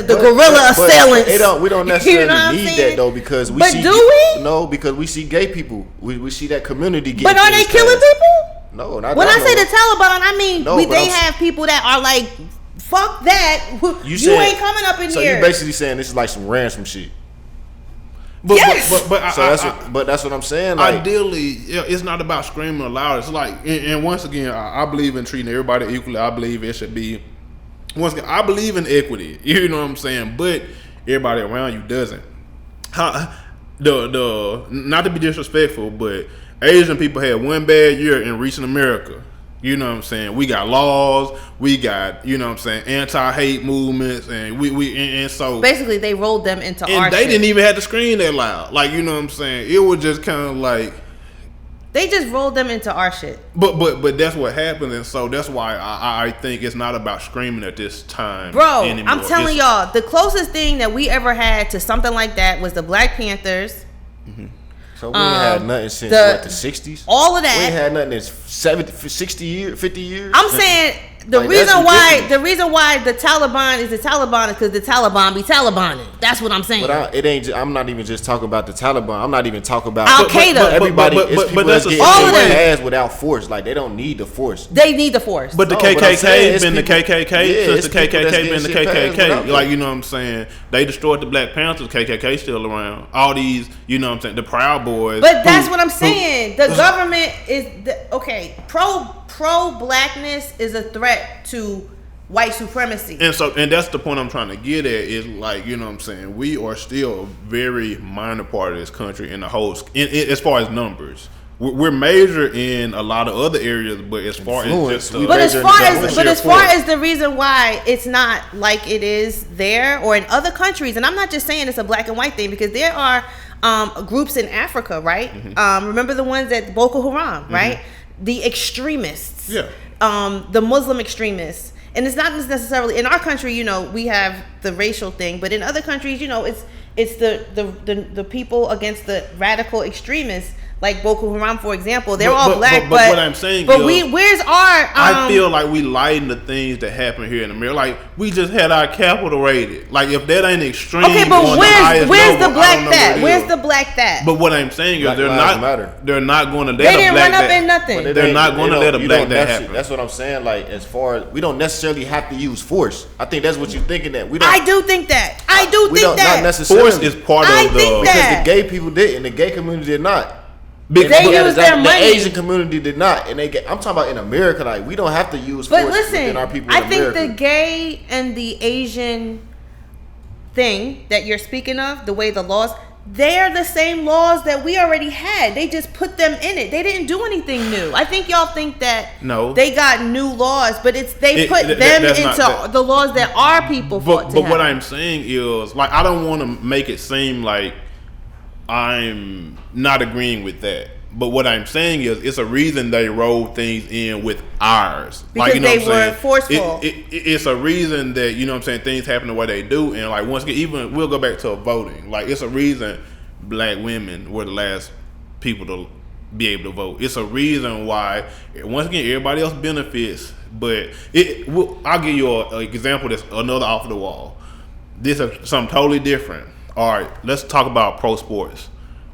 guerrilla assailants. We don't necessarily need that though, because we see. Do we? No, because we see gay people. We see that community getting. But are they killing people? No, not. When I say the Taliban, I mean they have people that are like, fuck that. You ain't coming up in here. So you basically saying this is like some ransom shit. But, yes. But that's what I'm saying. Like, ideally, it's not about screaming aloud. It's like, and once again, I believe in treating everybody equally. I believe it should be. Once again, I believe in equity. You know what I'm saying? But everybody around you doesn't. Not to be disrespectful, but Asian people had one bad year in recent America. You know what I'm saying? We got laws, we got, you know what I'm saying, anti-hate movements, and and so basically they rolled them into our shit. And they didn't even have to scream that loud. Like, you know what I'm saying? It was just kind of like they just rolled them into our shit. But that's what happened, and so that's why I think it's not about screaming at this time, bro. Anymore. I'm telling y'all, the closest thing that we ever had to something like that was the Black Panthers. Mm-hmm. So we ain't had nothing since the 60s? All of that. We ain't had nothing in 60 years, 50 years? I'm saying the reason why the Taliban is the Taliban is because the Taliban be Talibaning. That's what I'm saying. But I'm not even just talking about the Taliban. I'm not even talking about Al-Qaeda. But everybody, it's people that's getting all of them ass without force. Like, they don't need the force. They need the force. But the KKK been the KKK since the KKK been the KKK. Like, you know what I'm saying? They destroyed the Black Panthers. KKK still around. All these, you know what I'm saying, the Proud Boys. But that's what I'm saying. The government is pro-blackness is a threat to white supremacy. And that's the point I'm trying to get at is like, you know what I'm saying, we are still a very minor part of this country in the whole as far as numbers. We're major in a lot of other areas, but as far as the reason why it's not like it is there or in other countries, and I'm not just saying it's a black and white thing, because there are groups in Africa, right? Mm-hmm. Remember the ones at Boko Haram, right? Mm-hmm. The extremists, the Muslim extremists. And it's not necessarily in our country, you know, we have the racial thing, but in other countries, you know, it's the people against the radical extremists, like Boko Haram, for example. They're all black, but what I'm saying, but where's our? I feel like we lighten the things that happen here in America. Like we just had our Capitol raided. Like if that ain't extreme, okay, but where's the black that? Where's the black that? But what I'm saying is they're not going to let they didn't run up in nothing. They're not going to let a black that happen. That's what I'm saying. Like as far as we don't necessarily have to use force. I think that's what you're thinking that we don't. I do think that. Not necessarily. Force is part of because the gay people did and the gay community did not. They use their money. The Asian community did not, and I'm talking about in America. Like we don't have to use force within our people. I think the gay and the Asian thing that you're speaking of, the way the laws, they're the same laws that we already had. They just put them in it. They didn't do anything new. I think y'all think that they got new laws, but they put them into the laws that our people fought to have. But what I'm saying is, like, I don't want to make it seem like I'm not agreeing with that. But what I'm saying is, it's a reason they rolled things in with ours. Because like, you know they what I'm saying? were forceful. It's a reason that, you know what I'm saying, things happen the way they do. And like once again, even we'll go back to voting. Like it's a reason black women were the last people to be able to vote. It's a reason why, once again, everybody else benefits. But I'll give you an example that's another off the wall. This is something totally different. All right, let's talk about pro sports.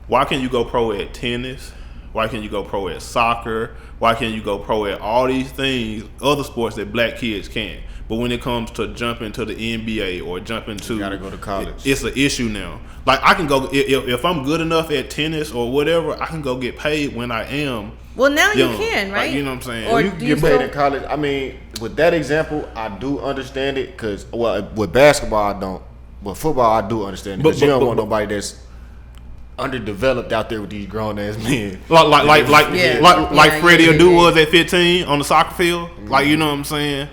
Why can't you go pro at tennis? Why can't you go pro at soccer? Why can't you go pro at all these things, other sports that black kids can't? But when it comes to jumping to the NBA or jumping to, you gotta go to college. It's an issue now. Like I can go if I'm good enough at tennis or whatever, I can go get paid when I am. Well, now young. You can, right? Like, you know what I'm saying? Or you get paid in college. I mean, with that example, I do understand it because with basketball I don't. But football, I do understand because you don't want nobody that's underdeveloped out there with these grown ass men. Like Freddie Adu was at 15 on the soccer field. Mm-hmm. Like you know what I'm saying?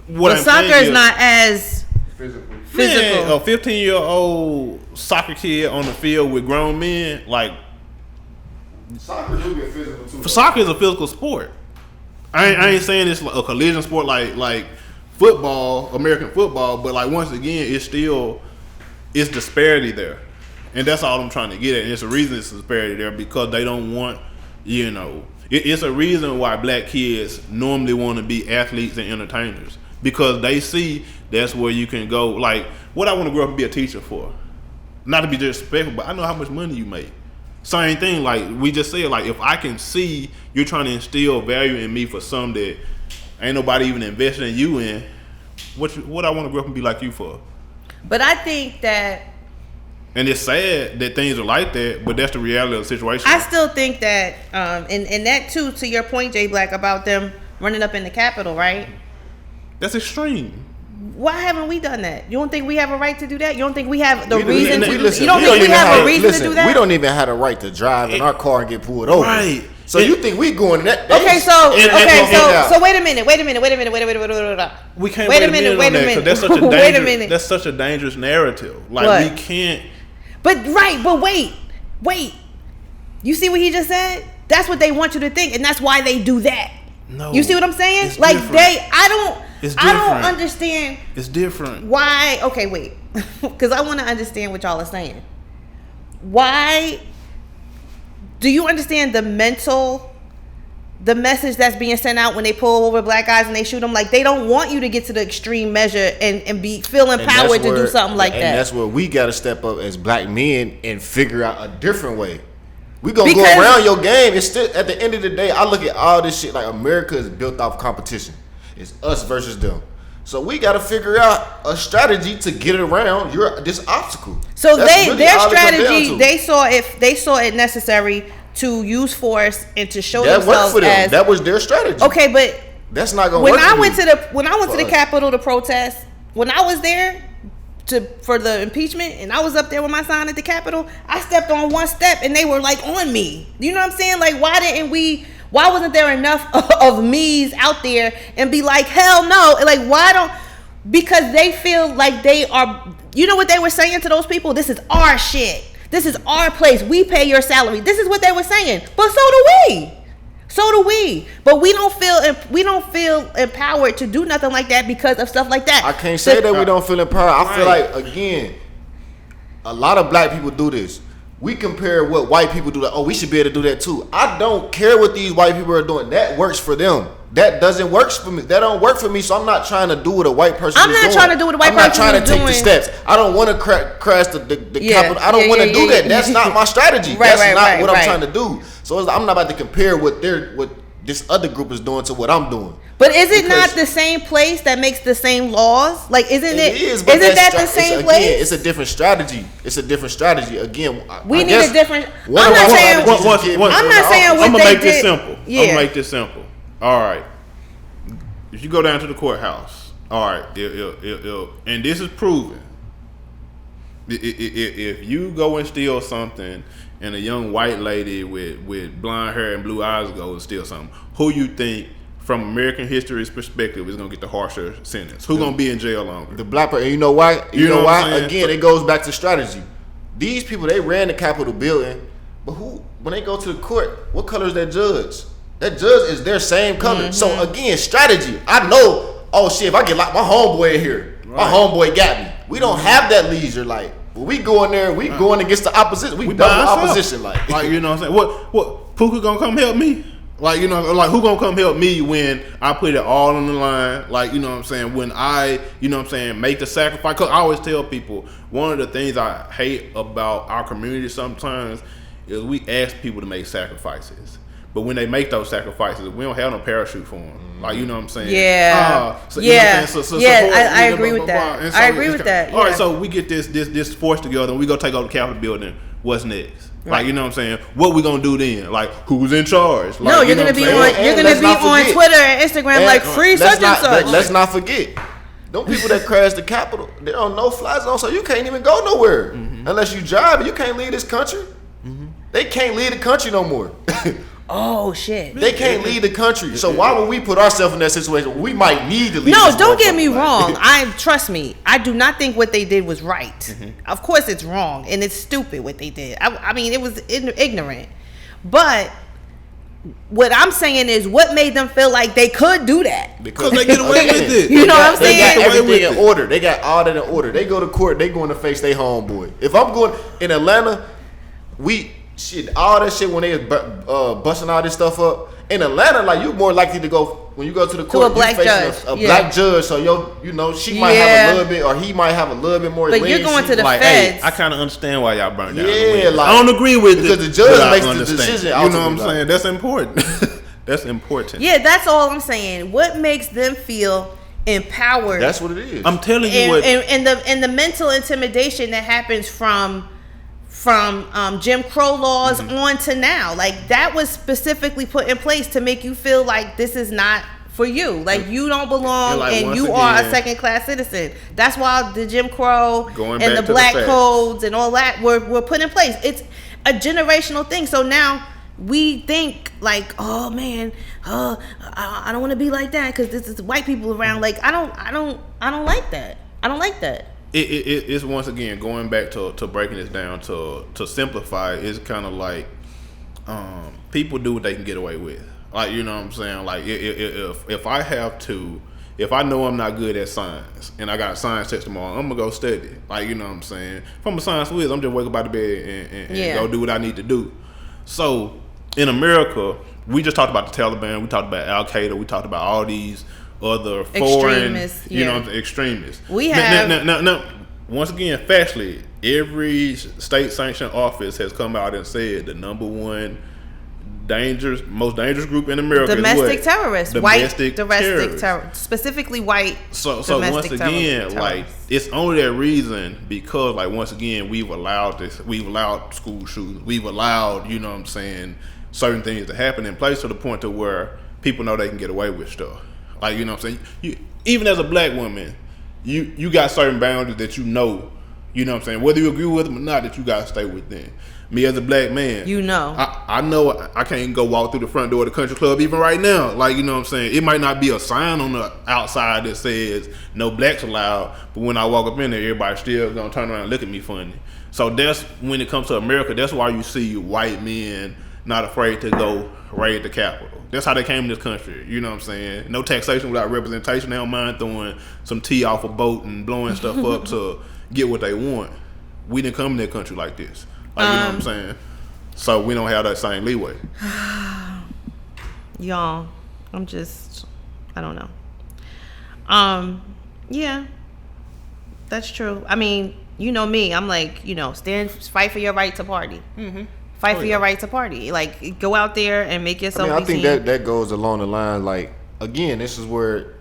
Soccer is not as physical. Man, a 15-year-old soccer kid on the field with grown men, like soccer do get physical too. Soccer is a physical sport. I ain't saying it's like a collision sport like football, American football, but like once again, it's disparity there. And that's all I'm trying to get at. And it's a reason it's disparity there because they don't want, you know, it's a reason why black kids normally want to be athletes and entertainers because they see that's where you can go. Like, what I want to grow up and be a teacher for, not to be disrespectful, but I know how much money you make. Same thing, like we just said, like if I can see you're trying to instill value in me for something that ain't nobody even investing in you in, what I want to grow up and be like you for. But I think that, and it's sad that things are like that, but that's the reality of the situation. I still think that, and that too, to your point, Jay Black, about them running up in the Capitol, right? That's extreme. Why haven't we done that? You don't think we have a right to do that? You don't think we have the reason to do that? You don't think we have a reason to do that? We don't even have the right to drive in our car and get pulled over. Right. So you think we going that? So wait a minute. We can't wait a minute. Wait a minute. That's such a dangerous narrative. Like we can't. But wait. You see what he just said? That's what they want you to think, and that's why they do that. No. You see what I'm saying? It's like different. I don't understand. It's different. Why? Okay, wait. Because I want to understand what y'all are saying. Why? Do you understand the message that's being sent out when they pull over black guys and they shoot them? Like, they don't want you to get to the extreme measure and feel empowered to do something like that. And that's where we got to step up as black men and figure out a different way. We gonna go around your game. It's still, at the end of the day, I look at all this shit like America is built off competition. It's us versus them. So we got to figure out a strategy to get around this obstacle. So their strategy, they saw it necessary to use force and to show themselves worked for them. That was their strategy. Okay, That's not gonna when work. I went to the Capitol to protest, when I was there for the impeachment, and I was up there with my sign at the Capitol, I stepped on one step and they were like on me. You know what I'm saying? Like, why wasn't there enough of me's out there and be like, hell no? Like, because they feel like they are, you know what they were saying to those people? This is our shit. This is our place. We pay your salary. This is what they were saying. But so do we. But we don't feel empowered to do nothing like that because of stuff like that. I can't say that we don't feel empowered. I feel like, again, a lot of black people do this. We compare what white people do. Like, oh, we should be able to do that too. I don't care what these white people are doing. That works for them. That doesn't work for me. That don't work for me. So I'm not trying to do what a white person is doing. I'm not trying to do what a white person is doing. I'm not trying to take the steps. I don't want to crash the Capitol. I don't want to do that. That's not my strategy. That's not what I'm trying to do. So I'm not about to compare what this other group is doing to what I'm doing. But is it not the same place that makes the same laws? Like, isn't that the same place? Again, it's a different strategy. Again, we need a different. I'm not saying what I'm gonna they make did. this simple. Yeah. I'm gonna make this simple. All right. If you go down to the courthouse, all right, and this is proven. If you go and steal something, and a young white lady with blonde hair and blue eyes go and steal something, who you think, from American history's perspective, is gonna get the harsher sentence? Who gonna be in jail longer? The black person. You know why? You know why? Again, it goes back to strategy. These people, they ran the Capitol building, but when they go to the court, what color is that judge? That judge is their same color. Mm-hmm. So again, strategy. I know, oh shit, if I get locked, my homeboy in here. Right. My homeboy got me. We don't have that leisure. Like, when we go in there, we going against the opposition. We double opposition. Like, you know what I'm saying? What Puka gonna come help me? Like, you know, like, who gonna come help me when I put it all on the line? Like, you know what I'm saying? When I, you know what I'm saying, make the sacrifice. Because I always tell people, one of the things I hate about our community sometimes is we ask people to make sacrifices. But when they make those sacrifices, we don't have no parachute for them. Like, you know what I'm saying? Yeah. I agree with that. I agree with that. All right, so we get this force together and we go take over the Capitol building. What's next? Right. Like, you know what I'm saying? What we gonna do then? Like, who's in charge? Like, no, you're gonna be on Twitter and Instagram like free such and such. Let's not forget. Them people that crashed the Capitol, they're on no-fly zone, so you can't even go nowhere unless you drive. You can't leave this country. They can't leave the country no more. Oh shit! They can't leave the country. So why would we put ourselves in that situation? We might need to leave. No, don't get me wrong. Trust me. I do not think what they did was right. Mm-hmm. Of course, it's wrong and it's stupid what they did. I mean, it was ignorant. But what I'm saying is, what made them feel like they could do that? Because they get away with it. You know what I'm saying? They got everything in order. They got all that in order. They go to court. They going to face their homeboy. If I'm going in Atlanta, all that shit when they was busting all this stuff up in Atlanta, like, you more likely to go when you go to the court. To a black judge, black judge. So she might have a little bit, or he might have a little bit more. But you're going to the like, feds. Hey, I kind of understand why y'all burned down. Yeah, like, I don't agree with because it the judge makes the decision. You know what I'm saying? That's important. That's important. Yeah, that's all I'm saying. What makes them feel empowered? That's what it is. I'm telling you and the mental intimidation that happens from Jim Crow laws on to now. Like, that was specifically put in place to make you feel like this is not for you. Like, you don't belong, and you are a second-class citizen. That's why the Jim Crow and the black codes and all that were put in place. It's a generational thing. So now we think like, oh man, I don't want to be like that because this is white people around. Like, I don't like that. I don't like that. It's once again going back to breaking this down to simplify. It's kind of like people do what they can get away with. Like, you know what I'm saying? Like, if I know I'm not good at science and I got a science test tomorrow, I'm gonna go study. Like, you know what I'm saying? If I'm a science whiz, I'm just wake up out of bed and go do what I need to do. So in America, we just talked about the Taliban, we talked about Al Qaeda, we talked about all these other foreign, extremists. We have now, once again, factually, every state-sanctioned office has come out and said the number one most dangerous group in America domestic is what? Terrorists, domestic terrorists, specifically white. So once again, like, it's only that reason because, like, once again, we've allowed school shootings, we've allowed, you know what I'm saying, certain things to happen in place to the point to where people know they can get away with stuff. Like, you know what I'm saying? Even as a black woman, you got certain boundaries that you know what I'm saying? Whether you agree with them or not, that you got to stay within. Me as a black man, I know I can't go walk through the front door of the country club even right now. Like, you know what I'm saying? It might not be a sign on the outside that says no blacks allowed, but when I walk up in there, everybody still gonna turn around and look at me funny. So that's when it comes to America. That's why you see white men not afraid to go raid the Capitol. That's how they came to this country. You know what I'm saying? No taxation without representation. They don't mind throwing some tea off a boat and blowing stuff up to get what they want. We didn't come to that country like this. Like, you know what I'm saying? So we don't have that same leeway. Y'all, I don't know. Yeah, that's true. I mean, you know me. I'm like, fight for your right to party. Mm-hmm. Fight for your right to party. Like, go out there and make yourself I think that goes along the line. Like, again, this is where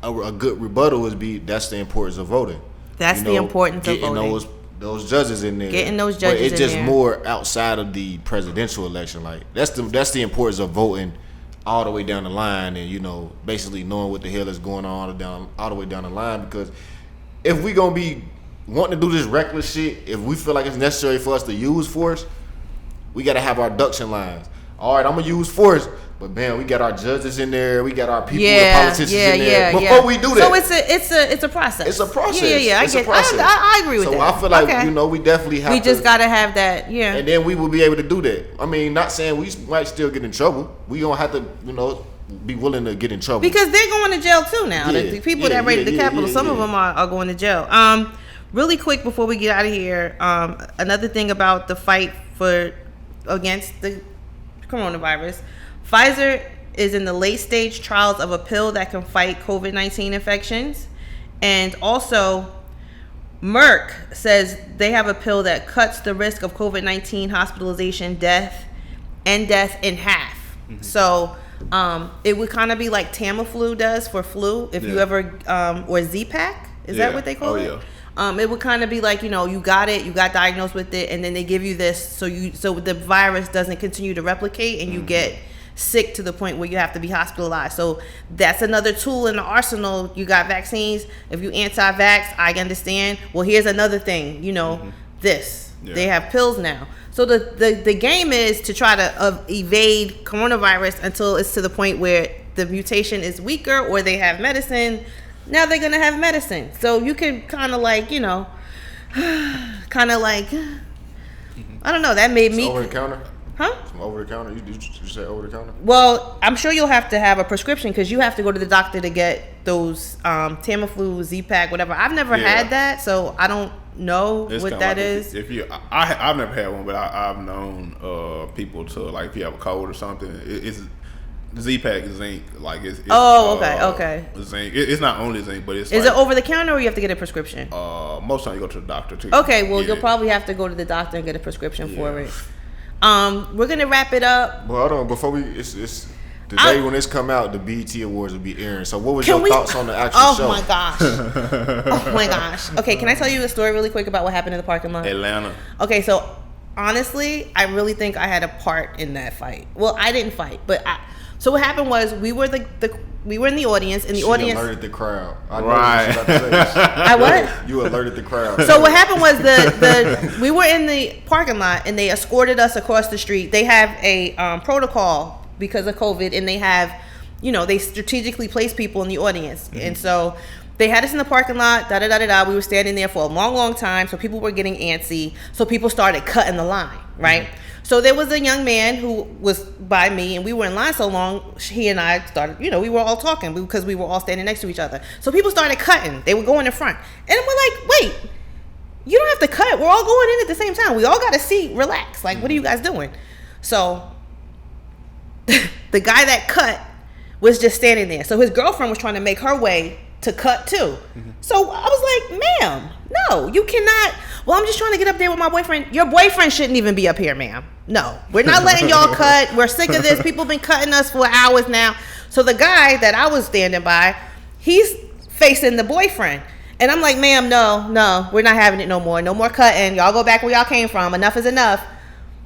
a good rebuttal is that's the importance of voting. That's the importance of voting. Those judges in there. Getting those judges in there. But it's just more outside of the presidential election. Like, that's the importance of voting all the way down the line, and basically knowing what the hell is going on all the way down the line. Because if we gonna be wanting to do this reckless shit, if we feel like it's necessary for us to use force, we gotta have our ducks in lines. All right, I'm gonna use force, but man, we got our judges in there, we got our people, the politicians in there. Before we do that, so it's a process. It's a process. Yeah. I agree with that. So I feel like we definitely have. We just gotta have that. Yeah. And then we will be able to do that. I mean, not saying we might still get in trouble. We gonna have to, be willing to get in trouble because they're going to jail too now. Yeah, the people that raided the Capitol, some of them are going to jail. Really quick before we get out of here, another thing about the fight against the coronavirus. Pfizer is in the late stage trials of a pill that can fight COVID-19 infections. And also, Merck says they have a pill that cuts the risk of COVID-19 hospitalization, death in half. Mm-hmm. So it would kind of be like Tamiflu does for flu, if you ever, or Z-Pak. Is that what they call it? Yeah. It would kind of be like, you got diagnosed with it, and then they give you this so the virus doesn't continue to replicate and you get sick to the point where you have to be hospitalized. So that's another tool in the arsenal. You got vaccines. If you anti-vax, I understand. Well, here's another thing, this. Yeah. They have pills now. So the game is to try to evade coronavirus until it's to the point where the mutation is weaker or they have medicine. Now they're going to have medicine. So you can kind of like, I don't know. That made me... Over the counter? Huh? Some over the counter? You say over the counter? Well, I'm sure you'll have to have a prescription because you have to go to the doctor to get those Tamiflu, Z-Pak, whatever. I've never had that, so I don't know what that is. I've never had one, but I've known people to, like, if you have a cold or something, it's Z-Pak zinc, like it's okay. Zinc. It's not only zinc, but it's. Is it over the counter or you have to get a prescription? Most times you go to the doctor too. Okay, well you'll probably have to go to the doctor and get a prescription for it. We're gonna wrap it up. Well, hold on, before it's today when this come out, the BET Awards will be airing. So what was your thoughts on the actual show? Oh my gosh. Okay, can I tell you a story really quick about what happened in the parking lot? Atlanta. Okay, so honestly, I really think I had a part in that fight. Well, I didn't fight, but so what happened was we were in the audience, and the audience alerted the crowd. Right. I what? You alerted the crowd. So what happened was we were in the parking lot, and they escorted us across the street. They have a protocol because of COVID, and they have, they strategically place people in the audience, mm-hmm. and so they had us in the parking lot. We were standing there for a long time, so people were getting antsy. So people started cutting the line, right? Mm-hmm. So there was a young man who was by me, and we were in line so long, he and I started, we were all talking because we were all standing next to each other. So people started cutting. They were going in front. And we're like, wait, you don't have to cut. We're all going in at the same time. We all got a seat. Relax. Like, what are you guys doing? So the guy that cut was just standing there. So his girlfriend was trying to make her way to cut too. Mm-hmm. So I was like, ma'am, no, you cannot. Well, I'm just trying to get up there with my boyfriend. Your boyfriend shouldn't even be up here, ma'am. No, we're not letting y'all cut. We're sick of this. People been cutting us for hours now. So the guy that I was standing by, he's facing the boyfriend. And I'm like, ma'am, no, we're not having it no more. No more cutting. Y'all go back where y'all came from. Enough is enough.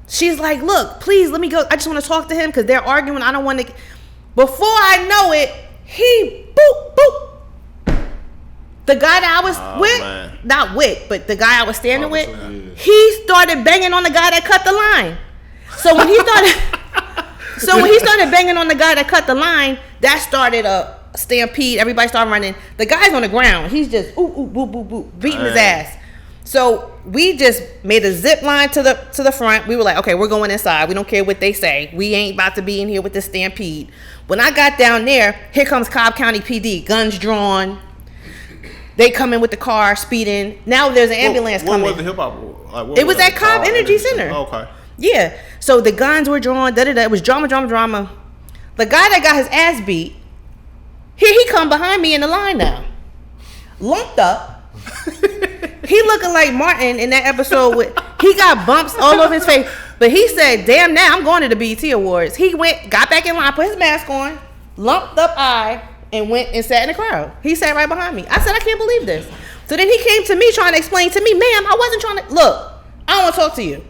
She's like, look, please let me go. I just want to talk to him because they're arguing. I don't want to. Before I know it, He boop boop. The guy that I was with, man. not with, but the guy I was standing with, yeah. he started banging on the guy that cut the line. So when he started banging on the guy that cut the line, that started a stampede. Everybody started running. The guy's on the ground. He's just ooh ooh boo boo boo beating his ass. So we just made a zip line to the front. We were like, okay, we're going inside. We don't care what they say. We ain't about to be in here with this stampede. When I got down there, here comes Cobb County PD, guns drawn. They come in with the car speeding. Now there's an ambulance coming. What was the hip hop? It was at Cobb Energy Center. Oh, okay. Yeah. So the guns were drawn. It was drama. The guy that got his ass beat, here he come behind me in the line now, lumped up. He looking like Martin in that episode with he got bumps all over his face. But he said, "Damn, now I'm going to the BET Awards." He got back in line, put his mask on, lumped up eye, and went and sat in the crowd. He sat right behind me. I said, "I can't believe this." So then he came to me trying to explain to me, "Ma'am, I wasn't trying to look. I don't want to talk to you.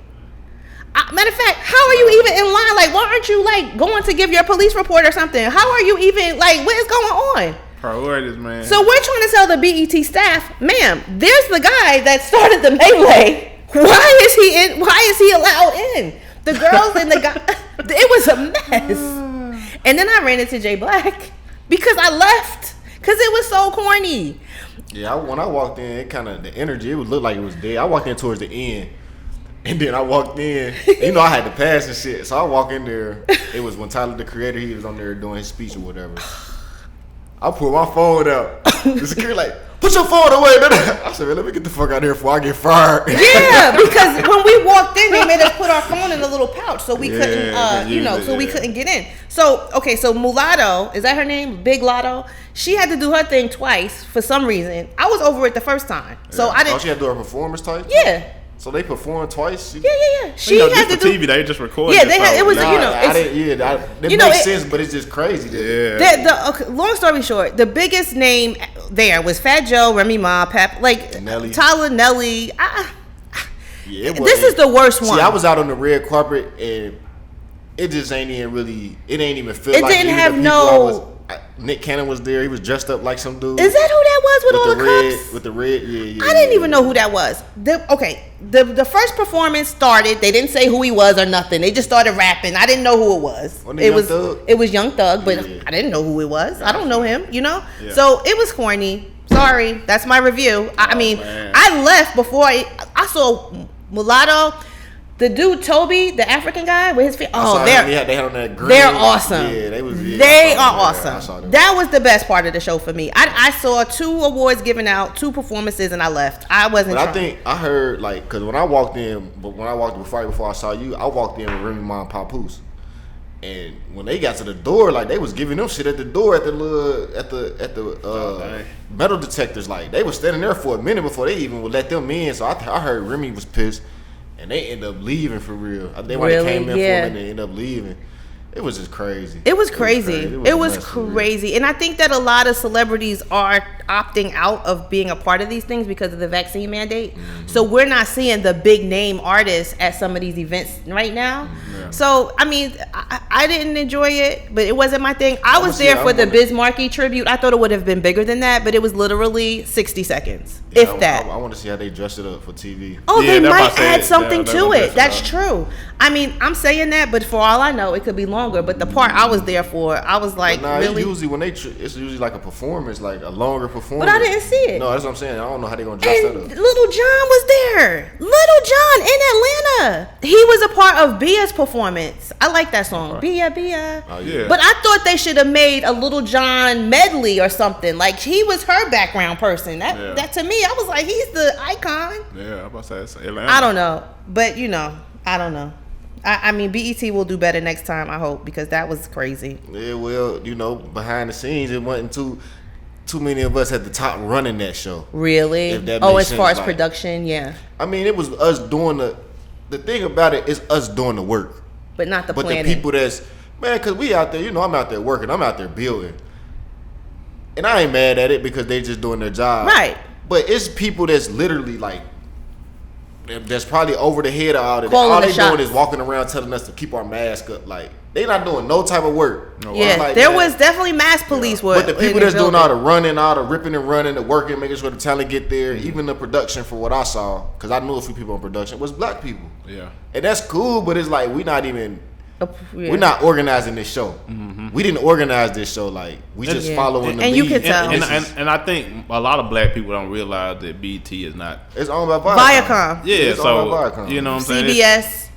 Matter of fact, how are you even in line? Like, why aren't you like going to give your police report or something? How are you even like what is going on?" Priorities, man. So we're trying to tell the BET staff, "Ma'am, there's the guy that started the melee. Why is he in? Why is he allowed in? The girls and the guy. It was a mess." And then I ran into Jay Black because I left because it was so corny. Yeah, when I walked in, it kind of the energy. It would look like it was dead. I walked in towards the end, and then I walked in. You know, I had to pass and shit, so I walk in there. It was when Tyler the Creator, he was on there doing his speech or whatever. I pulled my phone out. The security like, "Put your phone away." I said, "Man, let me get the fuck out of here before I get fired." Yeah, because when we walked in, they made us put our phone in a little pouch so we couldn't, we couldn't get in. So, okay, so Mulatto, is that her name? Big Lotto? She had to do her thing twice for some reason. I was over it the first time. So I didn't. Oh, she had to do her performance twice? Yeah. So they performed twice? Yeah. She just had to the do TV. They just recorded. Yeah, they had. It was it makes sense, but it's just crazy. Okay, long story short, the biggest name there was Fat Joe, Remy Ma, Pep, like Nelly. Tyler, Nelly. This is the worst one. See, I was out on the red carpet and it just ain't even really. It ain't even feel it like. It didn't have no. Nick Cannon was there. He was dressed up like some dude. Is that who that was with all the cups? With the red, yeah. I didn't even know who that was. The first performance started. They didn't say who he was or nothing. They just started rapping. I didn't know who it was. It was Young Thug, but I didn't know who it was. I don't know him, you know. Yeah. So it was corny. Sorry, that's my review. I mean, man. I left before I saw Mulatto. The dude Toby, the African guy with his feet. Oh, they had on that green. They're awesome. Yeah, they are awesome. That was the best part of the show for me. I saw 2 awards given out, 2 performances, and I left. I wasn't. But I think I heard because when I walked in, before I saw you, I walked in with Remy Ma and Papoose, and when they got to the door, like they was giving them shit at the door at the metal detectors. Like they was standing there for a minute before they even would let them in. So I heard Remy was pissed. And they end up leaving for real. They came in for them and they end up leaving. It was just crazy. It was crazy. It was crazy. And I think that a lot of celebrities are opting out of being a part of these things because of the vaccine mandate. Mm-hmm. So we're not seeing the big name artists at some of these events right now. Yeah. So, I mean, I didn't enjoy it, but it wasn't my thing. I was there for the Biz Markie tribute. I thought it would have been bigger than that, but it was literally 60 seconds, if that. I want to see how they dressed it up for TV. Oh, they might add something to it. That's true. I mean, I'm saying that, but for all I know, it could be longer. But the part I was there for, I was like, really? Usually when it's usually like a performance, like a longer performance. But I didn't see it. No, that's what I'm saying. I don't know how they're going to dress that up. Little John was there. Little John in Atlanta. He was a part of Bia's performance. I like that song. Bia. Oh, yeah. But I thought they should have made a Little John medley or something. Like, he was her background person. That to me, I was like, he's the icon. Yeah, I'm about to say Atlanta. I don't know. But, I don't know. I mean, BET will do better next time, I hope, because that was crazy. Yeah, well, behind the scenes, it wasn't too many of us at the top running that show. Really? As far as production, yeah. I mean, it was us doing the thing about it is us doing the work. But not the planning. But the people because we out there, I'm out there working, I'm out there building. And I ain't mad at it because they just doing their job. Right. But it's people that's literally like, that's probably over the head of all of that. All they doing is walking around telling us to keep our mask up. Like, They not doing no type of work. Yeah, like there was definitely mass police work. But the people that's doing all the running, all the ripping and running, the working, making sure the talent get there, even the production for what I saw, because I knew a few people in production, was black people. Yeah. And that's cool, but it's like we're not organizing this show. We didn't organize this show. Like we just following the lead. You can tell. And I think a lot of black people don't realize that BT is not. It's owned by Viacom. Yeah, it's so owned by Viacom. You know what I'm saying? CBS,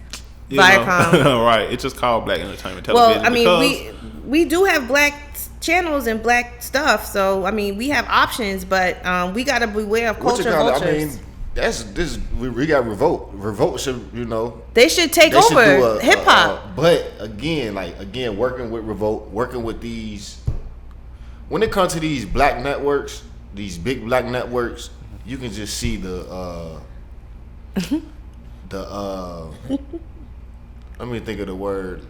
Viacom. Right. It's just called Black Entertainment Television. Well, I mean, we do have black channels and black stuff, so I mean, we have options, but we got to beware of culture vultures. We got Revolt. Revolt should, they should take over hip hop. But again, working with Revolt, working with these. When it comes to these black networks, these big black networks, you can just see the let me think of the word.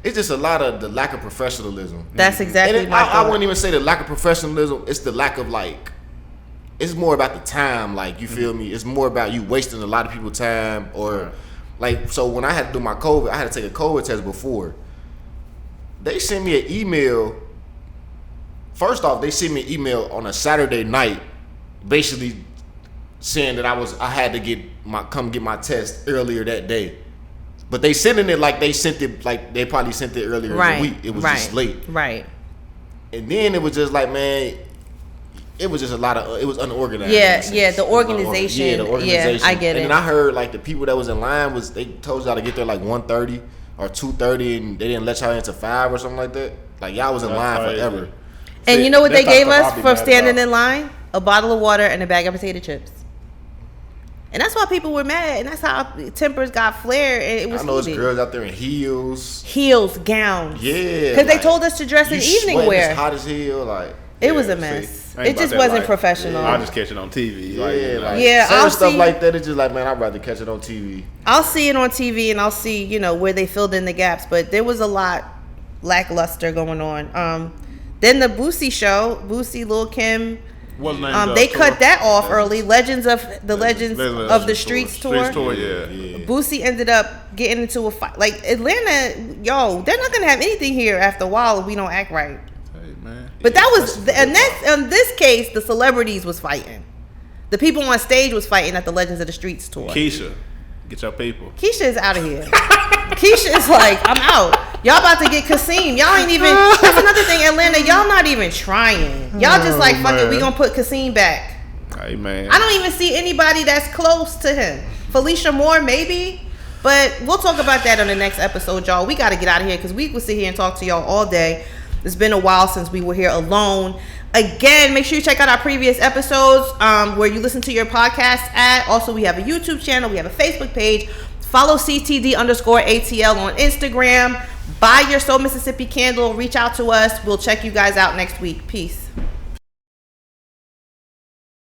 It's just a lot of the lack of professionalism. That's exactly my I wouldn't even say the lack of professionalism. It's the lack of it's more about the time. You feel me? It's more about you wasting a lot of people's time. Or so when I had to do my COVID, I had to take a COVID test before. They sent me an email. First off, they sent me an email on a Saturday night, basically saying that I had to come get my test earlier that day. But they sending it like they sent it, like they probably sent it earlier in the week. It was just late. Right. And then it was just man, it was just a lot of, it was unorganized. Yeah, the organization. The organization. Yeah, I get it. And then I heard the people that was in line they told y'all to get there 1:30 or 2:30 and they didn't let y'all into 5 or something like that. Y'all was in line forever. And you know what they gave us for standing in line? A bottle of water and a bag of potato chips. And that's why people were mad, and that's how tempers got flared. And it was. I know it's girls out there in heels, gowns. Yeah, because they told us to dress in evening wear. It's hot as hell. It was a mess. It just wasn't professional. I'll just catch it on TV. Certain stuff like that. It's just man, I'd rather catch it on TV. I'll see it on TV, and I'll see where they filled in the gaps. But there was a lot lackluster going on. Then the Boosie show, Boosie, Lil Kim. They cut that off early. Legends of the Streets tour. Yeah. Boosie ended up getting into a fight. Atlanta, they're not gonna have anything here after a while if we don't act right. Hey, man. But that was, in this case, the celebrities was fighting. The people on stage was fighting at the Legends of the Streets tour. Keisha, get your people. Keisha is out of here. Keisha is I'm out. Y'all about to get Kasim. Y'all ain't even. That's another thing, Atlanta. Y'all not even trying. Y'all just fuck it. We gonna put Kasim back. Hey man. I don't even see anybody that's close to him. Felicia Moore maybe, but we'll talk about that on the next episode, y'all. We got to get out of here because we will sit here and talk to y'all all day. It's been a while since we were here alone. Again, make sure you check out our previous episodes where you listen to your podcast at. Also, we have a YouTube channel. We have a Facebook page. Follow CTD_ATL on Instagram. Buy your Soul Mississippi candle. Reach out to us. We'll check you guys out next week. Peace.